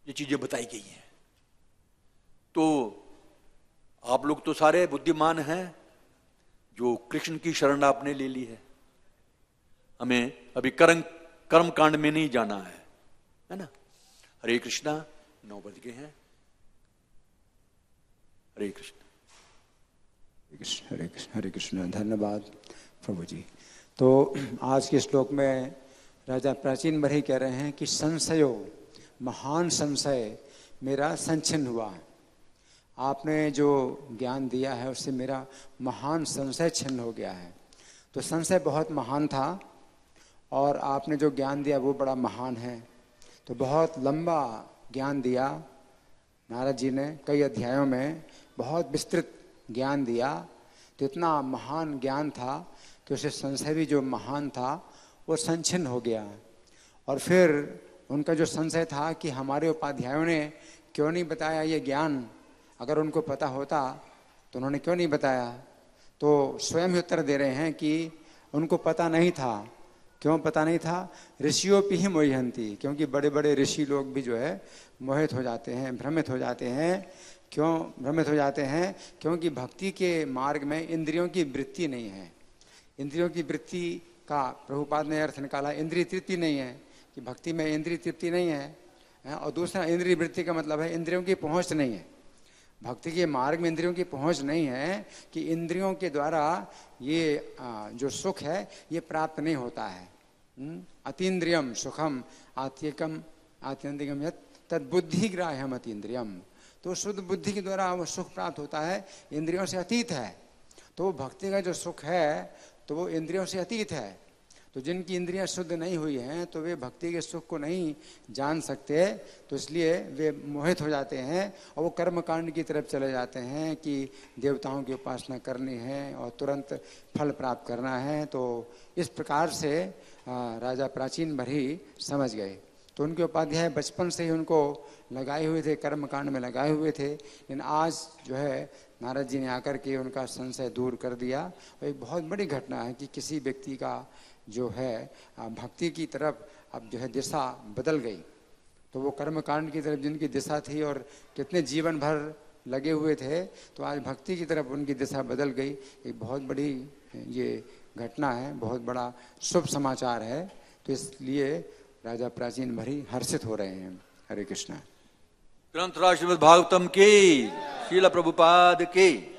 ये चीजें बताई गई हैं। तो आप लोग तो सारे बुद्धिमान हैं जो कृष्ण की शरण आपने ले ली है। हमें अभी कर्म कांड में नहीं जाना है ना। हरे कृष्णा, 9 बज गए हैं। हरे कृष्ण, हरे कृष्ण, हरे कृष्ण। धन्यवाद प्रभु जी। तो आज के श्लोक में राजा प्राचीन बरही कह रहे हैं कि संशयो, महान संशय मेरा संचिन्न हुआ। आपने जो ज्ञान दिया है उससे मेरा महान संशय छिन्न हो गया है। तो संशय बहुत महान था और आपने जो ज्ञान दिया वो बड़ा महान है। तो बहुत लंबा ज्ञान दिया नारद जी ने, कई अध्यायों में बहुत विस्तृत ज्ञान दिया। तो इतना महान ज्ञान था कि उसे संशय भी जो महान था वो संचिन्न हो गया। और फिर उनका जो संशय था कि हमारे उपाध्यायों ने क्यों नहीं बताया ये ज्ञान, अगर उनको पता होता तो उन्होंने क्यों नहीं बताया। तो स्वयं ही उत्तर दे रहे हैं कि उनको पता नहीं था। क्यों पता नहीं था? ऋषियों ही मोहयंती, क्योंकि बड़े बड़े ऋषि लोग भी जो है मोहित हो जाते हैं, भ्रमित हो जाते हैं। क्यों भ्रमित हो जाते हैं? क्योंकि भक्ति के मार्ग में इंद्रियों की वृत्ति नहीं है। इंद्रियों की वृत्ति का प्रभुपाद ने अर्थ निकाला, इंद्रिय तृप्ति नहीं है, कि भक्ति में इंद्रिय तृप्ति नहीं है। और दूसरा, इंद्रिय वृत्ति का मतलब है इंद्रियों की पहुंच नहीं है। भक्ति के मार्ग में इंद्रियों की पहुंच नहीं है, कि इंद्रियों के द्वारा ये जो सुख है ये प्राप्त नहीं होता है। अतीन्द्रियम सुखम आत्यकम आत्यंतिकम यत् तद्बुद्धि ग्राह्यम अतीन्द्रियम। तो शुद्ध बुद्धि के द्वारा वो सुख प्राप्त होता है, इंद्रियों से अतीत है। तो भक्ति का जो सुख है तो वो इंद्रियों से अतीत है। तो जिनकी इंद्रियां शुद्ध नहीं हुई हैं तो वे भक्ति के सुख को नहीं जान सकते। तो इसलिए वे मोहित हो जाते हैं और वो कर्म कांड की तरफ चले जाते हैं कि देवताओं की उपासना करनी है और तुरंत फल प्राप्त करना है। तो इस प्रकार से राजा प्राचीन बरही समझ गए। तो उनके उपाध्याय बचपन से ही उनको लगाए हुए थे, कर्म कांड में लगाए हुए थे। लेकिन आज जो है नारद जी ने आकर के उनका संशय दूर कर दिया। और एक बहुत बड़ी घटना है कि किसी व्यक्ति का जो है भक्ति की तरफ अब जो है दिशा बदल गई। तो वो कर्म कांड की तरफ जिनकी दिशा थी और कितने जीवन भर लगे हुए थे, तो आज भक्ति की तरफ उनकी दिशा बदल गई। एक बहुत बड़ी ये घटना है, बहुत बड़ा शुभ समाचार है। तो इसलिए राजा प्राचीन भरी हर्षित हो रहे हैं। हरे कृष्णा। ग्रंथ राज श्रीमद् भागवतम की, श्रील प्रभुपाद की।